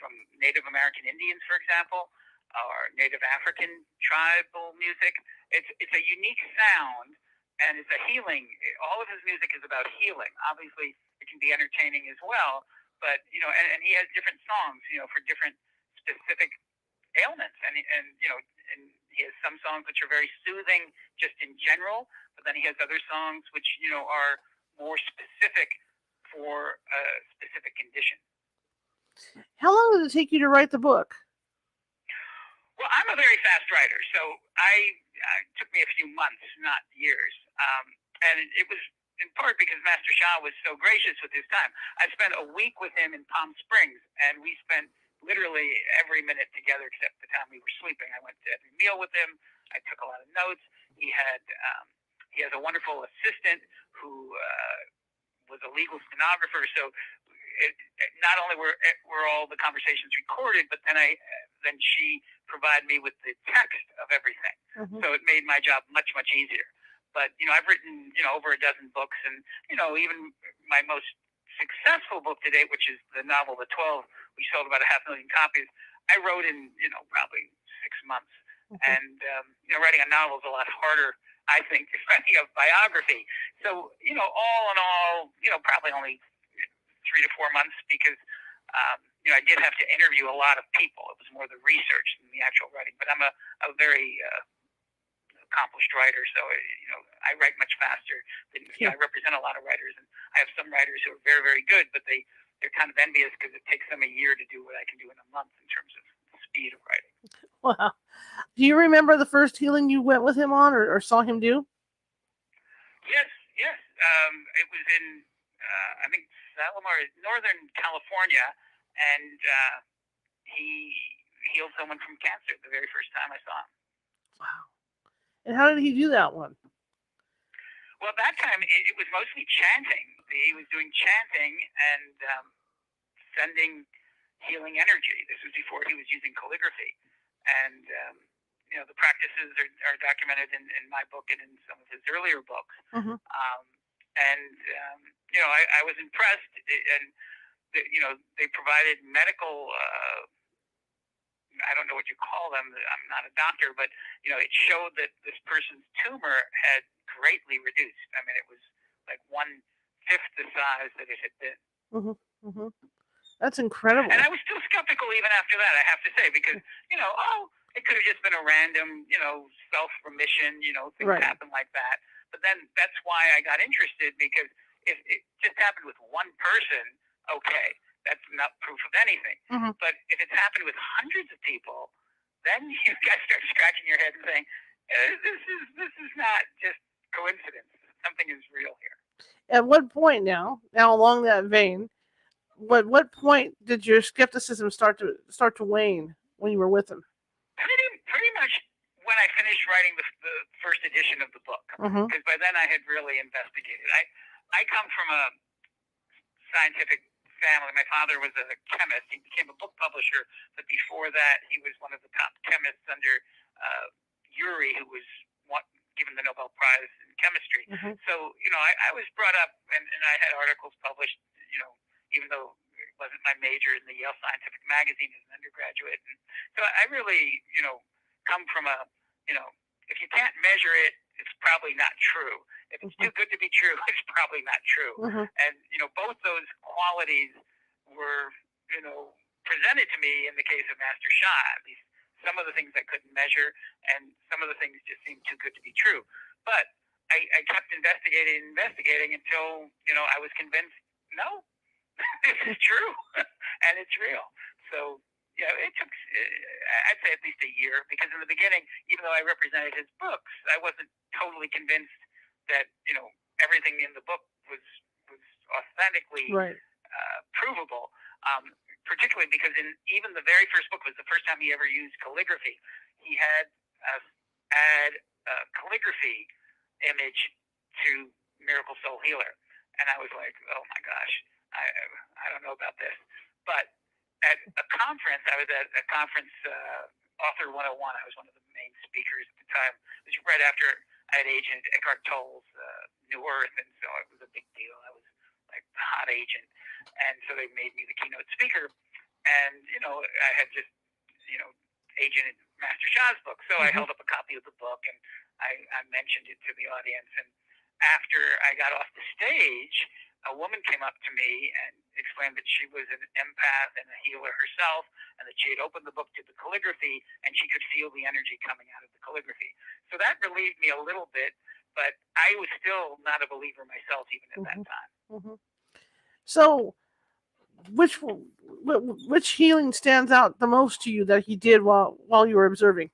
B: from Native American Indians, for example, or Native African tribal music. It's a unique sound. And it's a healing. All of his music is about healing. Obviously, it can be entertaining as well. But, and he has different songs, for different specific ailments. And he has some songs which are very soothing just in general. But then he has other songs which, are more specific for a specific condition.
A: How long did it take you to write the book?
B: Well, I'm a very fast writer, so it took me a few months, not years. And it was in part because Master Sha was so gracious with his time. I spent a week with him in Palm Springs, and we spent literally every minute together except the time we were sleeping. I went to every meal with him. I took a lot of notes. He has a wonderful assistant who was a legal stenographer, so not only were all the conversations recorded, but then I then she provided me with the text of everything. So it made my job much, much easier. But, I've written, over a dozen books, and, even my most successful book to date, which is the novel The 12, we sold about 500,000 copies. I wrote in, probably 6 months. And, writing a novel is a lot harder, I think, than writing a biography. So, all in all, probably only 3 to 4 months, because, I did have to interview a lot of people. It was more the research than the actual writing. But I'm a very accomplished writer, so, I write much faster. Than, I represent a lot of writers, and I have some writers who are very, very good, but they're kind of envious because it takes them a year to do what I can do in a month in terms of speed of writing.
A: Wow. Do you remember the first healing you went with him on or saw him do?
B: Yes. It was in, I think, Salomar, Northern California, and he healed someone from cancer the very first time I saw him.
A: Wow. And how did he do that one?
B: Well, that time it was mostly chanting. He was doing chanting and sending healing energy. This was before he was using calligraphy. And, the practices are documented in my book and in some of his earlier books. I was impressed, and, they provided medical, I don't know what you call them. I'm not a doctor, but, it showed that this person's tumor had greatly reduced. I mean, it was like 1/5 the size that it had been.
A: That's incredible.
B: And I was still skeptical even after that, I have to say, because, it could have just been a random, self-remission, things happen like that. But then that's why I got interested, because if it just happened with one person, okay, that's not proof of anything. But if it's happened with hundreds of people, then you guys start scratching your head and saying, this is not just coincidence. Something is real here.
A: At what point now along that vein, what point did your skepticism start to wane when you were with him?
B: Pretty much when I finished writing the first edition of the book, because by then I had really investigated. I come from a scientific family. My father was a chemist. He became a book publisher, but before that, he was one of the top chemists under Urey, who was given the Nobel Prize in chemistry. So, I was brought up, and I had articles published, even though it wasn't my major, in the Yale Scientific Magazine as an undergraduate. And so I really, come from a, if you can't measure it, it's probably not true. If it's too good to be true, it's probably not true. And, both those qualities were, presented to me in the case of Master Sha. At least some of the things I couldn't measure, and some of the things just seemed too good to be true. But I kept investigating until, I was convinced, no, this is true, and it's real. So, it took, I'd say, at least a year, because in the beginning, even though I represented his books, I wasn't totally convinced that, everything in the book was authentically provable, particularly because in even the very first book was the first time he ever used calligraphy. He had add a calligraphy image to Miracle Soul Healer, and I was like, oh my gosh, I don't know about this. But at a conference, I was at a conference, Author 101. I was one of the main speakers at the time. It was right after I had agent Eckhart Tolle's New Earth, and so it was a big deal. I was like the hot agent, and so they made me the keynote speaker. And I had just agented Master Sha's book, so I held up a copy of the book, and I mentioned it to the audience. And after I got off the stage, a woman came up to me and explained that she was an empath and a healer herself, and that she had opened the book to the calligraphy, and she could feel the energy coming out of the calligraphy. So that relieved me a little bit, but I was still not a believer myself even at that time.
A: So, which healing stands out the most to you that he did while you were observing?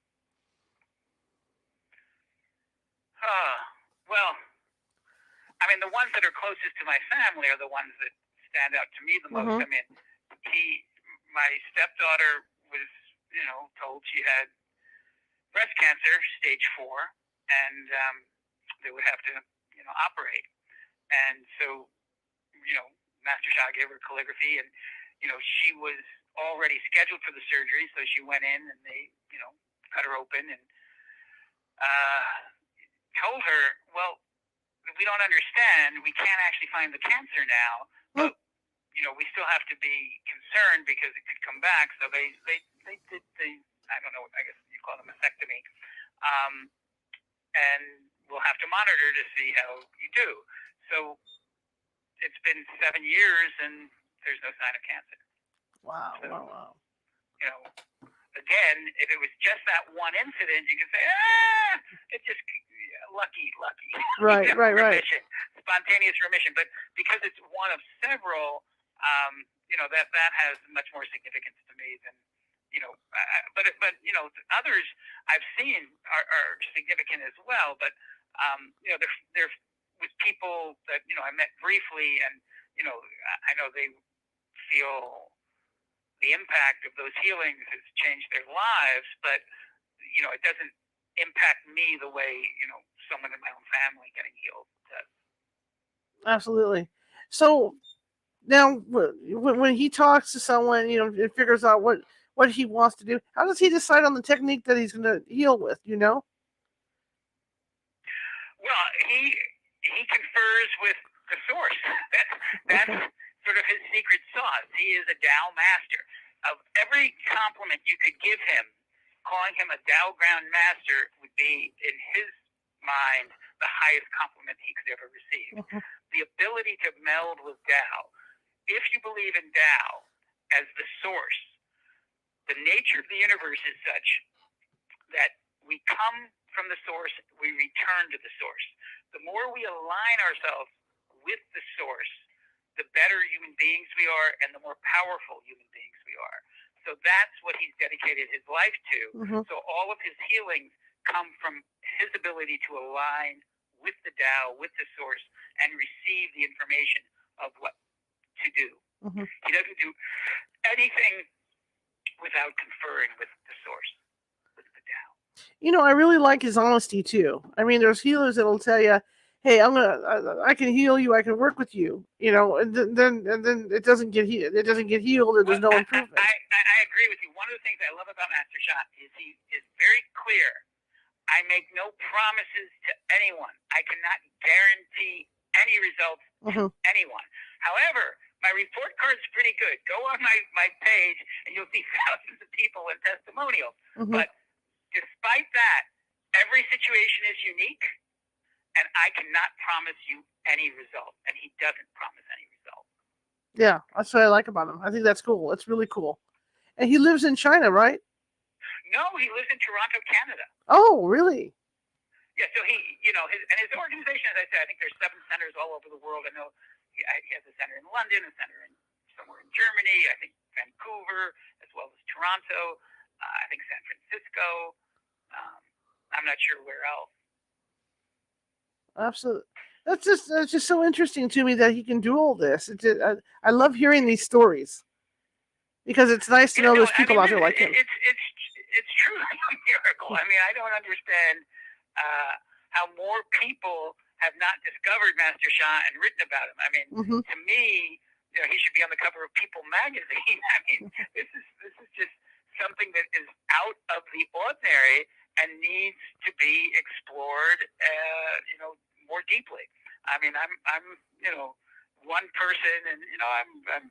B: Well, I mean, the ones that are closest to my family are the ones that stand out to me the most. I mean, my stepdaughter was, told she had breast cancer, stage 4, and they would have to, operate. And so, Master Sha gave her calligraphy, and, she was already scheduled for the surgery, so she went in and they, cut her open and told her, well, we don't understand. We can't actually find the cancer now, but we still have to be concerned because it could come back. So they did the, I don't know, I guess you call it a mastectomy, and we'll have to monitor to see how you do. So it's been 7 years and there's no sign of cancer.
A: Wow,
B: So,
A: wow.
B: Again, if it was just that one incident, you could say, it's just lucky.
A: Right.
B: Remission, spontaneous remission. But because it's one of several, that has much more significance to me than, but others I've seen are significant as well. But, they're with people that, I met briefly and, I know they feel the impact of those healings has changed their lives, but it doesn't impact me the way someone in my own family getting healed does.
A: Absolutely. So now, when he talks to someone, and figures out what he wants to do, how does he decide on the technique that he's going to heal with?
B: Well, he confers with the source. That's sort of his secret sauce. He is a Tao master. Of every compliment you could give him, calling him a Tao ground master would be, in his mind, the highest compliment he could ever receive. The ability to meld with Tao. If you believe in Tao as the source, the nature of the universe is such that we come from the source, we return to the source. The more we align ourselves with the source, the better human beings we are and the more powerful human beings we are. So that's what he's dedicated his life to. So all of his healings come from his ability to align with the Tao, with the source, and receive the information of what to do. He doesn't do anything without conferring with the source, with the Tao.
A: I really like his honesty too. I mean, there's healers that'll tell you, "Hey, I can heal you. I can work with you." And then it doesn't get healed. It doesn't get healed, or there's no improvement.
B: I agree with you. One of the things I love about Master Sha is he is very clear. I make no promises to anyone. I cannot guarantee any results to anyone. However, my report card's pretty good. Go on my page and you'll see thousands of people and testimonials. But despite that, every situation is unique, and I cannot promise you any result, and he doesn't promise any result.
A: Yeah, that's what I like about him. I think that's cool. It's really cool. And he lives in China, right?
B: No, he lives in Toronto, Canada.
A: Oh, really?
B: Yeah, so he, his organization, as I said, I think there's 7 centers all over the world. I know he has a center in London, a center somewhere in Germany, I think Vancouver, as well as Toronto, I think San Francisco. I'm not sure where else.
A: Absolutely. That's just so interesting to me that he can do all this. I love hearing these stories because it's nice to know there's people out there like him.
B: It's truly a miracle. I mean, I don't understand how more people have not discovered Master Sha and written about him. I mean, to me, he should be on the cover of People magazine. I mean, this is just something that is out of the ordinary and needs to be explored, more deeply. I mean, I'm one person, and I'm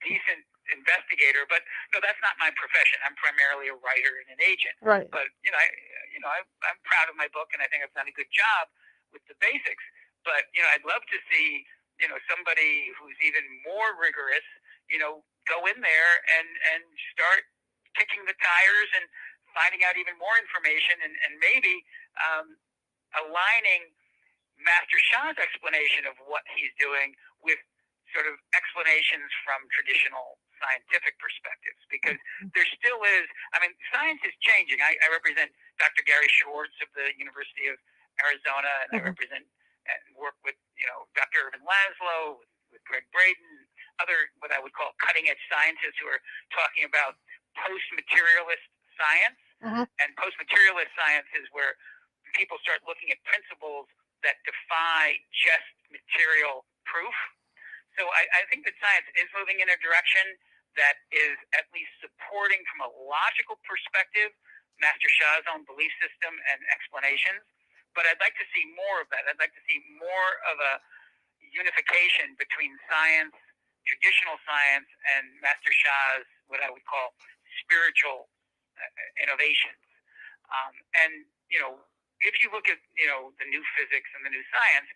B: decent investigator, but no, that's not my profession. I'm primarily a writer and an agent.
A: Right.
B: But I'm proud of my book, and I think I've done a good job with the basics. But I'd love to see somebody who's even more rigorous, go in there and start kicking the tires and finding out even more information, and maybe aligning Master Sha's explanation of what he's doing with sort of explanations from traditional scientific perspectives, because there still is, I mean, science is changing. I represent Dr. Gary Schwartz of the University of Arizona, and I represent and work with, Dr. Irvin Laszlo, with Greg Braden, other what I would call cutting-edge scientists who are talking about post-materialist science. And post-materialist science is where people start looking at principles that defy just material proof. So I think that science is moving in a direction that is at least supporting from a logical perspective Master Sha's own belief system and explanations. But I'd like to see more of that. I'd like to see more of a unification between science, traditional science, and Master Sha's, what I would call spiritual innovations. And, if you look at, the new physics and the new science,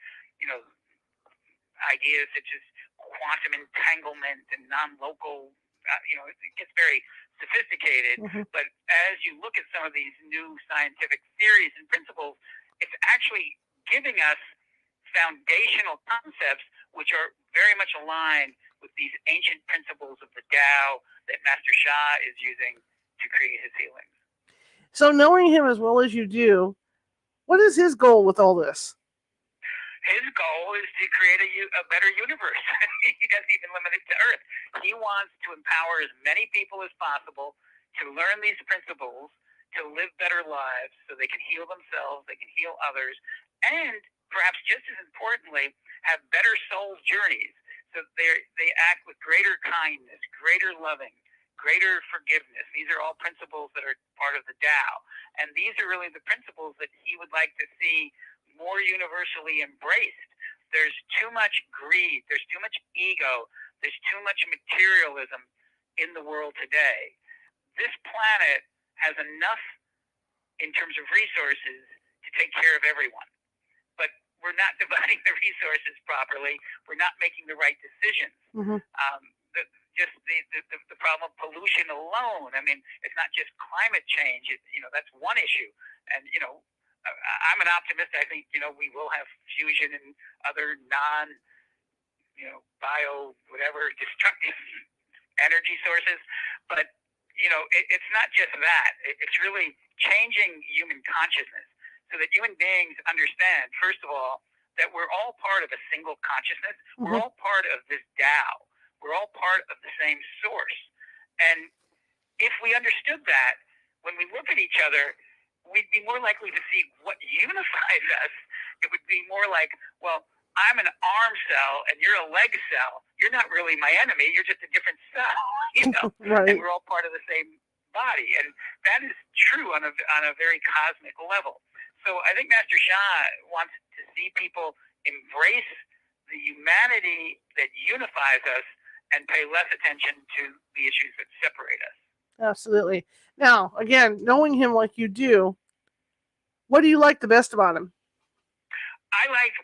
B: ideas such as quantum entanglement and non-local, it gets very sophisticated.
A: Mm-hmm.
B: But as you look at some of these new scientific theories and principles, it's actually giving us foundational concepts which are very much aligned with these ancient principles of the Tao that Master Sha is using to create his healings.
A: So knowing him as well as you do, what is his goal with all this?
B: His goal is to create a better universe. He doesn't even limit it to Earth. He wants to empower as many people as possible to learn these principles, to live better lives so they can heal themselves, they can heal others, and perhaps just as importantly, have better soul journeys so they act with greater kindness, greater loving, greater forgiveness. These are all principles that are part of the Tao. And these are really the principles that he would like to see more universally embraced. There's too much greed, there's too much ego, there's too much materialism in the world today. This planet has enough in terms of resources to take care of everyone. But we're not dividing the resources properly. We're not making the right decisions.
A: Mm-hmm.
B: The problem of pollution alone. I mean, it's not just climate change. That's one issue. And, I'm an optimist. I think, we will have fusion and other bio, whatever, destructive energy sources. But, it's not just that. It's really changing human consciousness so that human beings understand, first of all, that we're all part of a single consciousness. Mm-hmm. We're all part of this Tao. We're all part of the same source. And if we understood that, when we look at each other, we'd be more likely to see what unifies us. It would be more like, well, I'm an arm cell and you're a leg cell. You're not really my enemy. You're just a different cell,
A: Right.
B: And we're all part of the same body. And that is true on a very cosmic level. So I think Master Sha wants to see people embrace the humanity that unifies us and pay less attention to the issues that separate us.
A: Absolutely. Now, again, knowing him like you do, what do you like the best about him?
B: I like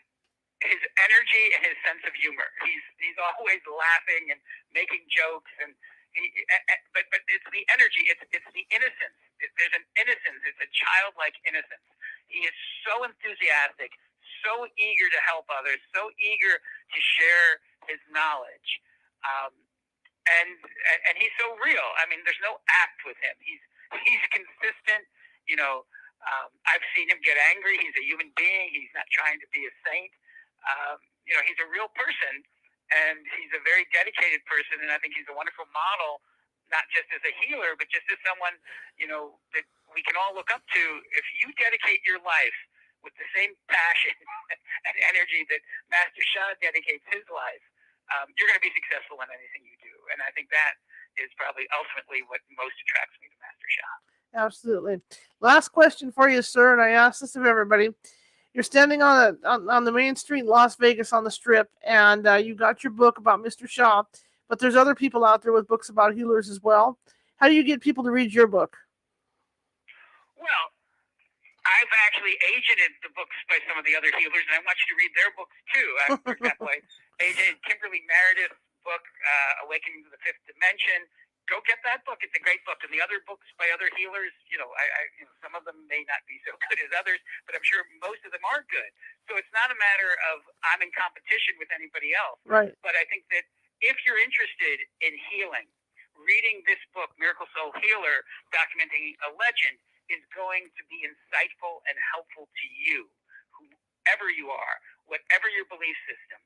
B: his energy and his sense of humor. He's always laughing and making jokes, but it's the energy. It's the innocence. There's an innocence. It's a childlike innocence. He is so enthusiastic, so eager to help others, so eager to share his knowledge. And he's so real. I mean, there's no act with him. He's consistent. I've seen him get angry. He's a human being. He's not trying to be a saint. He's a real person, and he's a very dedicated person. And I think he's a wonderful model, not just as a healer, but just as someone, that we can all look up to. If you dedicate your life with the same passion and energy that Master Sha dedicates his life, you're going to be successful in anything you do. And I think that is probably ultimately what most attracts me to Master Sha.
A: Absolutely. Last question for you, sir, and I ask this of everybody. You're standing on the main street in Las Vegas on the Strip, and you got your book about Mr. Sha, but there's other people out there with books about healers as well. How do you get people to read your book?
B: Well, I've actually agented the books by some of the other healers, and I want you to read their books too. For example, I agented Kimberly Meredith's book, Awakening to the Fifth Dimension. Go get that book. It's a great book. And the other books by other healers, some of them may not be so good as others, but I'm sure most of them are good. So it's not a matter of I'm in competition with anybody else.
A: Right.
B: But I think that if you're interested in healing, reading this book, Miracle Soul Healer, documenting a legend, is going to be insightful and helpful to you, whoever you are, whatever your belief system.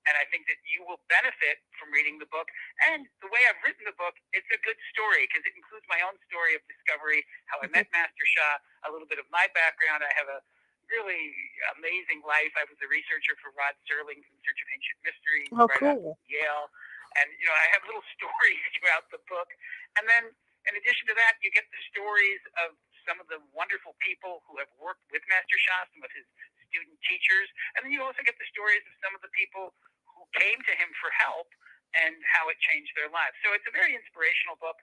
B: And I think that you will benefit from reading the book. And the way I've written the book, it's a good story because it includes my own story of discovery, how I met Master Sha, a little bit of my background. I have a really amazing life. I was a researcher for Rod Serling in Search of Ancient Mysteries,
A: cool.
B: Out of Yale. And, I have little stories throughout the book. And then, in addition to that, you get the stories of some of the wonderful people who have worked with Master Sha, some of his student teachers. And then you also get the stories of some of the people who came to him for help and how it changed their lives. So it's a very inspirational book.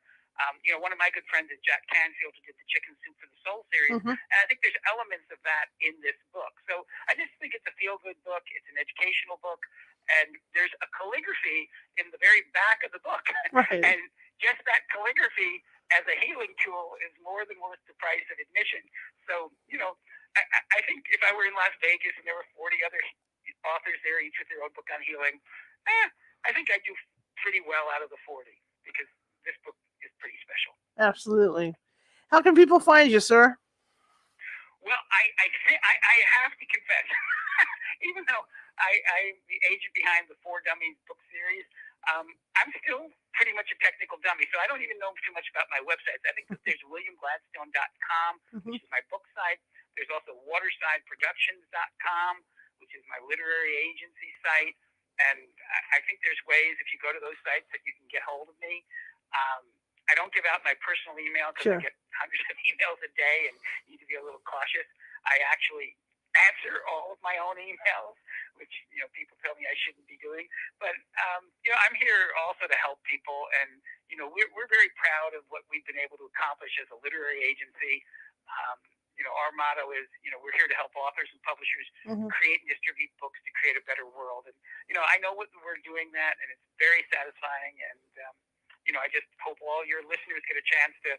B: One of my good friends is Jack Canfield, who did the Chicken Soup for the Soul series.
A: Mm-hmm.
B: And I think there's elements of that in this book. So I just think it's a feel-good book. It's an educational book. And there's a calligraphy in the very back of the book.
A: Right.
B: And just that calligraphy as a healing tool is more than worth the price of admission. So, I think if I were in Las Vegas and there were 40 other authors there, each with their own book on healing, I think I'd do pretty well out of the 40 because this book is pretty special.
A: Absolutely. How can people find you, sir?
B: Well, I have to confess, even though I'm the agent behind the Four Dummies book series, I'm still pretty much a technical dummy, so I don't even know too much about my websites. I think that there's WilliamGladstone.com, which is my book site. There's also Waterside-Productions.com, which is my literary agency site. And I think there's ways, if you go to those sites, that you can get hold of me. I don't give out my personal email because I get hundreds of emails a day and need to be a little cautious. I actually answer all of my own emails, which people tell me I shouldn't be doing. But I'm here also to help people, and we're very proud of what we've been able to accomplish as a literary agency. Our motto is we're here to help authors and publishers create and distribute books to create a better world. And I know we're doing that, and it's very satisfying. And I just hope all your listeners get a chance to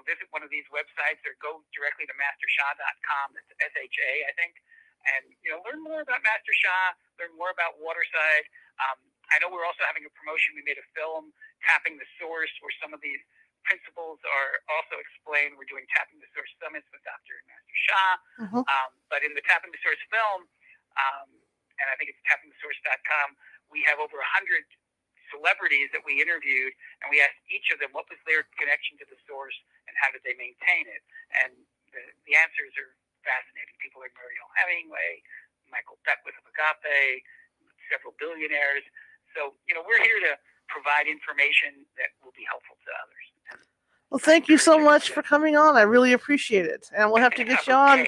B: visit one of these websites or go directly to mastersha.com. That's SHA, I think, and learn more about Master Sha, learn more about Waterside. I know we're also having a promotion. We made a film, Tapping the Source, where some of these principles are also explained. We're doing Tapping the Source summits with Dr. and Master Sha. But in the Tapping the Source film, and I think it's tappingthesource.com, we have over 100 celebrities that we interviewed, and we asked each of them what was their connection to the source and how did they maintain it. And the answers are fascinating. People like Mariel Hemingway, Michael Beckwith of Agape, several billionaires. So, we're here to provide information that will be helpful to others.
A: Well, thank you so much for coming on. I really appreciate it. And we'll have to get you on,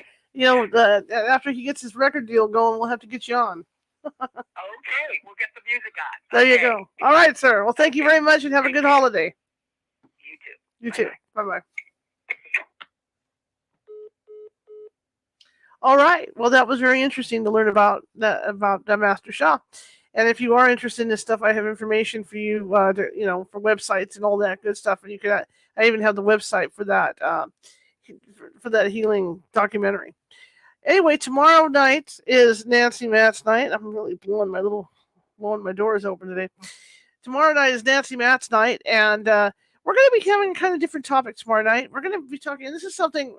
A: after he gets his record deal going, we'll have to get you on.
B: Okay, we'll get the music on.
A: There you go. All right, sir. Well, thank you very much and have a good holiday.
B: You too.
A: You too. Bye-bye. All right. Well, that was very interesting to learn about Master Sha. And if you are interested in this stuff, I have information for you, for websites and all that good stuff. And you can, I even have the website for that, for that healing documentary. Anyway, tomorrow night is Nancy Matt's night. I'm really blowing my doors open today. Tomorrow night is Nancy Matt's night, and we're going to be having kind of different topics tomorrow night. We're going to be talking, and this is something,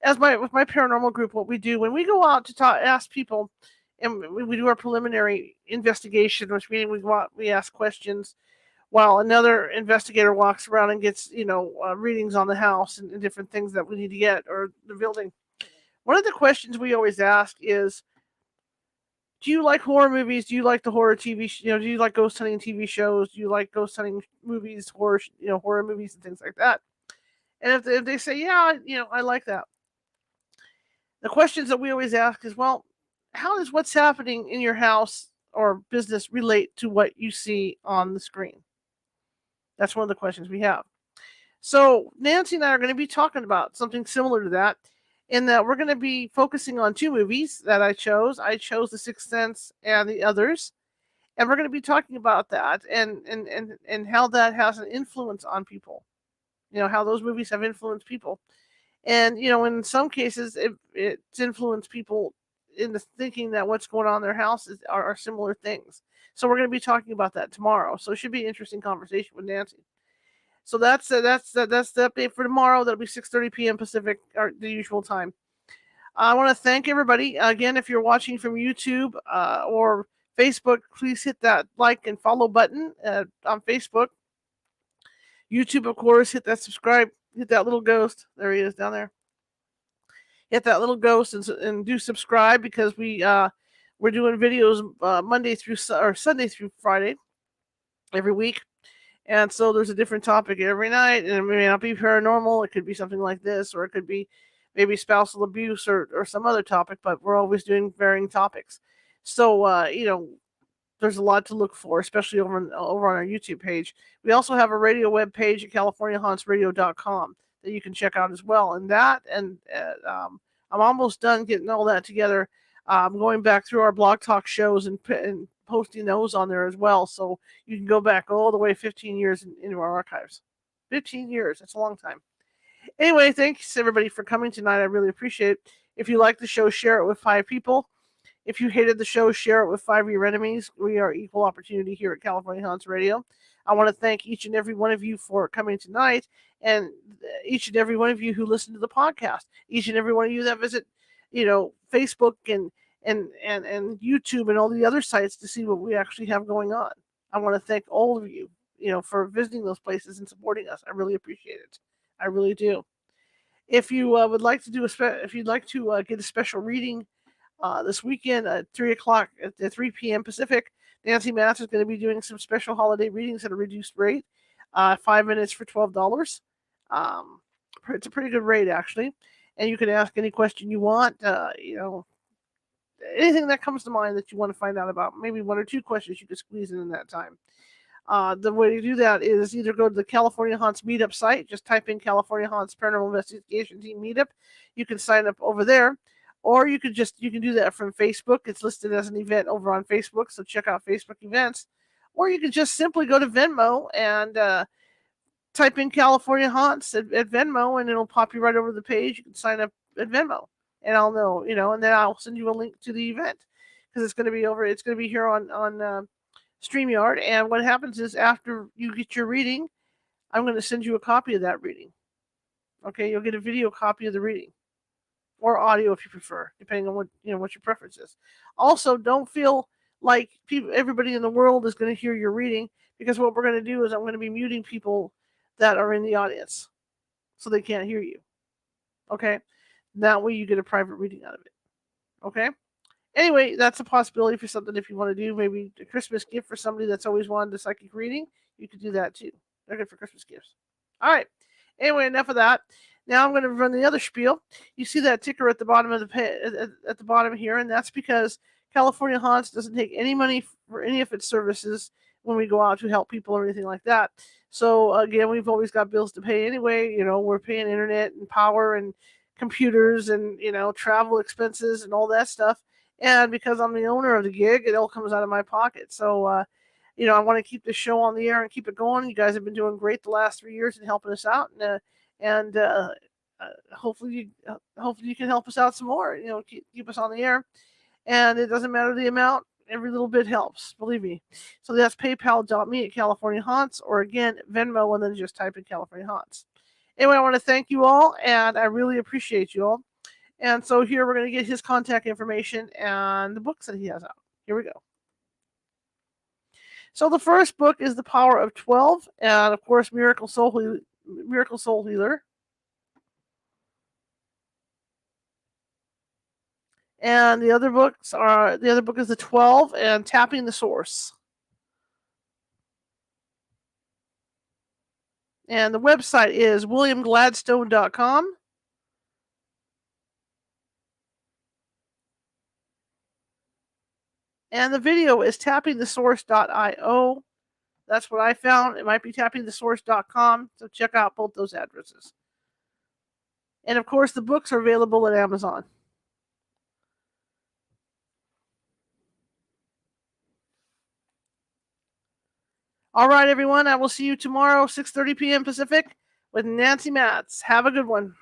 A: with my paranormal group, what we do when we go out to ask people, and we do our preliminary investigation, which means we ask questions while another investigator walks around and gets readings on the house and different things that we need to get, or the building. One of the questions we always ask is, do you like horror movies? Do you like the horror TV? Do you like ghost hunting TV shows? Do you like ghost hunting movies, horror movies and things like that? And if they say, yeah, I like that. The questions that we always ask is, well, how does what's happening in your house or business relate to what you see on the screen? That's one of the questions we have. So Nancy and I are going to be talking about something similar to that, in that we're going to be focusing on two movies that I chose. I chose The Sixth Sense and The Others. And we're going to be talking about that and how that has an influence on people. How those movies have influenced people. And, in some cases, it's influenced people in the thinking that what's going on in their house are similar things. So we're going to be talking about that tomorrow. So it should be an interesting conversation with Nancy. So that's the update for tomorrow. That'll be 6:30 p.m. Pacific, or the usual time. I want to thank everybody. Again, if you're watching from YouTube or Facebook, please hit that like and follow button on Facebook. YouTube, of course, hit that subscribe. Hit that little ghost. There he is down there. Hit that little ghost and do subscribe, because we're doing videos Sunday through Friday. every week. And so there's a different topic every night, and it may not be paranormal. It could be something like this, or it could be maybe spousal abuse or some other topic, but we're always doing varying topics. So, there's a lot to look for, especially over on our YouTube page. We also have a radio web page at CaliforniaHauntsRadio.com that you can check out as well. And I'm almost done getting all that together. I'm going back through our Blog Talk shows and posting those on there as well. So you can go back all the way 15 years into our archives. 15 years, that's a long time. Anyway, thanks everybody for coming tonight. I really appreciate it. If you like the show, share it with 5 people. If you hated the show, share it with 5 of your enemies. We are equal opportunity here at California Haunts Radio. I want to thank each and every one of you for coming tonight, and each and every one of you who listen to the podcast, each and every one of you that visit, Facebook and YouTube and all the other sites to see what we actually have going on. I want to thank all of you, for visiting those places and supporting us. I really appreciate it. I really do. If you would like to if you'd like to get a special reading this weekend at 3 o'clock at 3 p.m. Pacific, Nancy Matz is going to be doing some special holiday readings at a reduced rate, 5 minutes for $12. It's a pretty good rate, actually. And you can ask any question you want, anything that comes to mind that you want to find out about. Maybe 1 or 2 questions you could squeeze in that time. The way to do that is either go to the California Haunts Meetup site, just type in California Haunts Paranormal Investigation Team Meetup. You can sign up over there. Or you can do that from Facebook. It's listed as an event over on Facebook, so check out Facebook events. Or you can just simply go to Venmo and type in California Haunts at Venmo, and it'll pop you right over the page. You can sign up at Venmo, and I'll know, and then I'll send you a link to the event because it's going to be here on StreamYard. And what happens is after you get your reading, I'm going to send you a copy of that reading. Okay, you'll get a video copy of the reading. Or audio if you prefer, depending on what your preference is. Also, don't feel like everybody in the world is going to hear your reading, because what we're going to do is I'm going to be muting people that are in the audience so they can't hear you. Okay? That way you get a private reading out of it. Okay? Anyway, that's a possibility for something if you want to do. Maybe a Christmas gift for somebody that's always wanted a psychic reading. You could do that too. They're good for Christmas gifts. All right. Anyway, enough of that. Now I'm going to run the other spiel. You see that ticker at the bottom of at the bottom here, and that's because California Haunts doesn't take any money for any of its services when we go out to help people or anything like that. So again, we've always got bills to pay anyway. We're paying internet and power and computers and travel expenses and all that stuff. And because I'm the owner of the gig, it all comes out of my pocket. So I want to keep the show on the air and keep it going. You guys have been doing great the last 3 years and helping us out, and hopefully you can help us out some more. Keep us on the air, and it doesn't matter the amount. Every little bit helps, believe me. So that's PayPal.me at California Haunts, or again Venmo, and then just type in California Haunts. Anyway, I want to thank you all, and I really appreciate you all. And so here we're going to get his contact information and the books that he has out. Here we go. So the first book is The Power of 12, and of course Miracle Soul Healer. And the other book is The 12 and Tapping the Source. And the website is williamgladstone.com. And the video is tappingthesource.io. That's what I found. It might be tappingthesource.com. So check out both those addresses. And of course, the books are available at Amazon. All right, everyone. I will see you tomorrow, 6:30 p.m. Pacific, with Nancy Matz. Have a good one.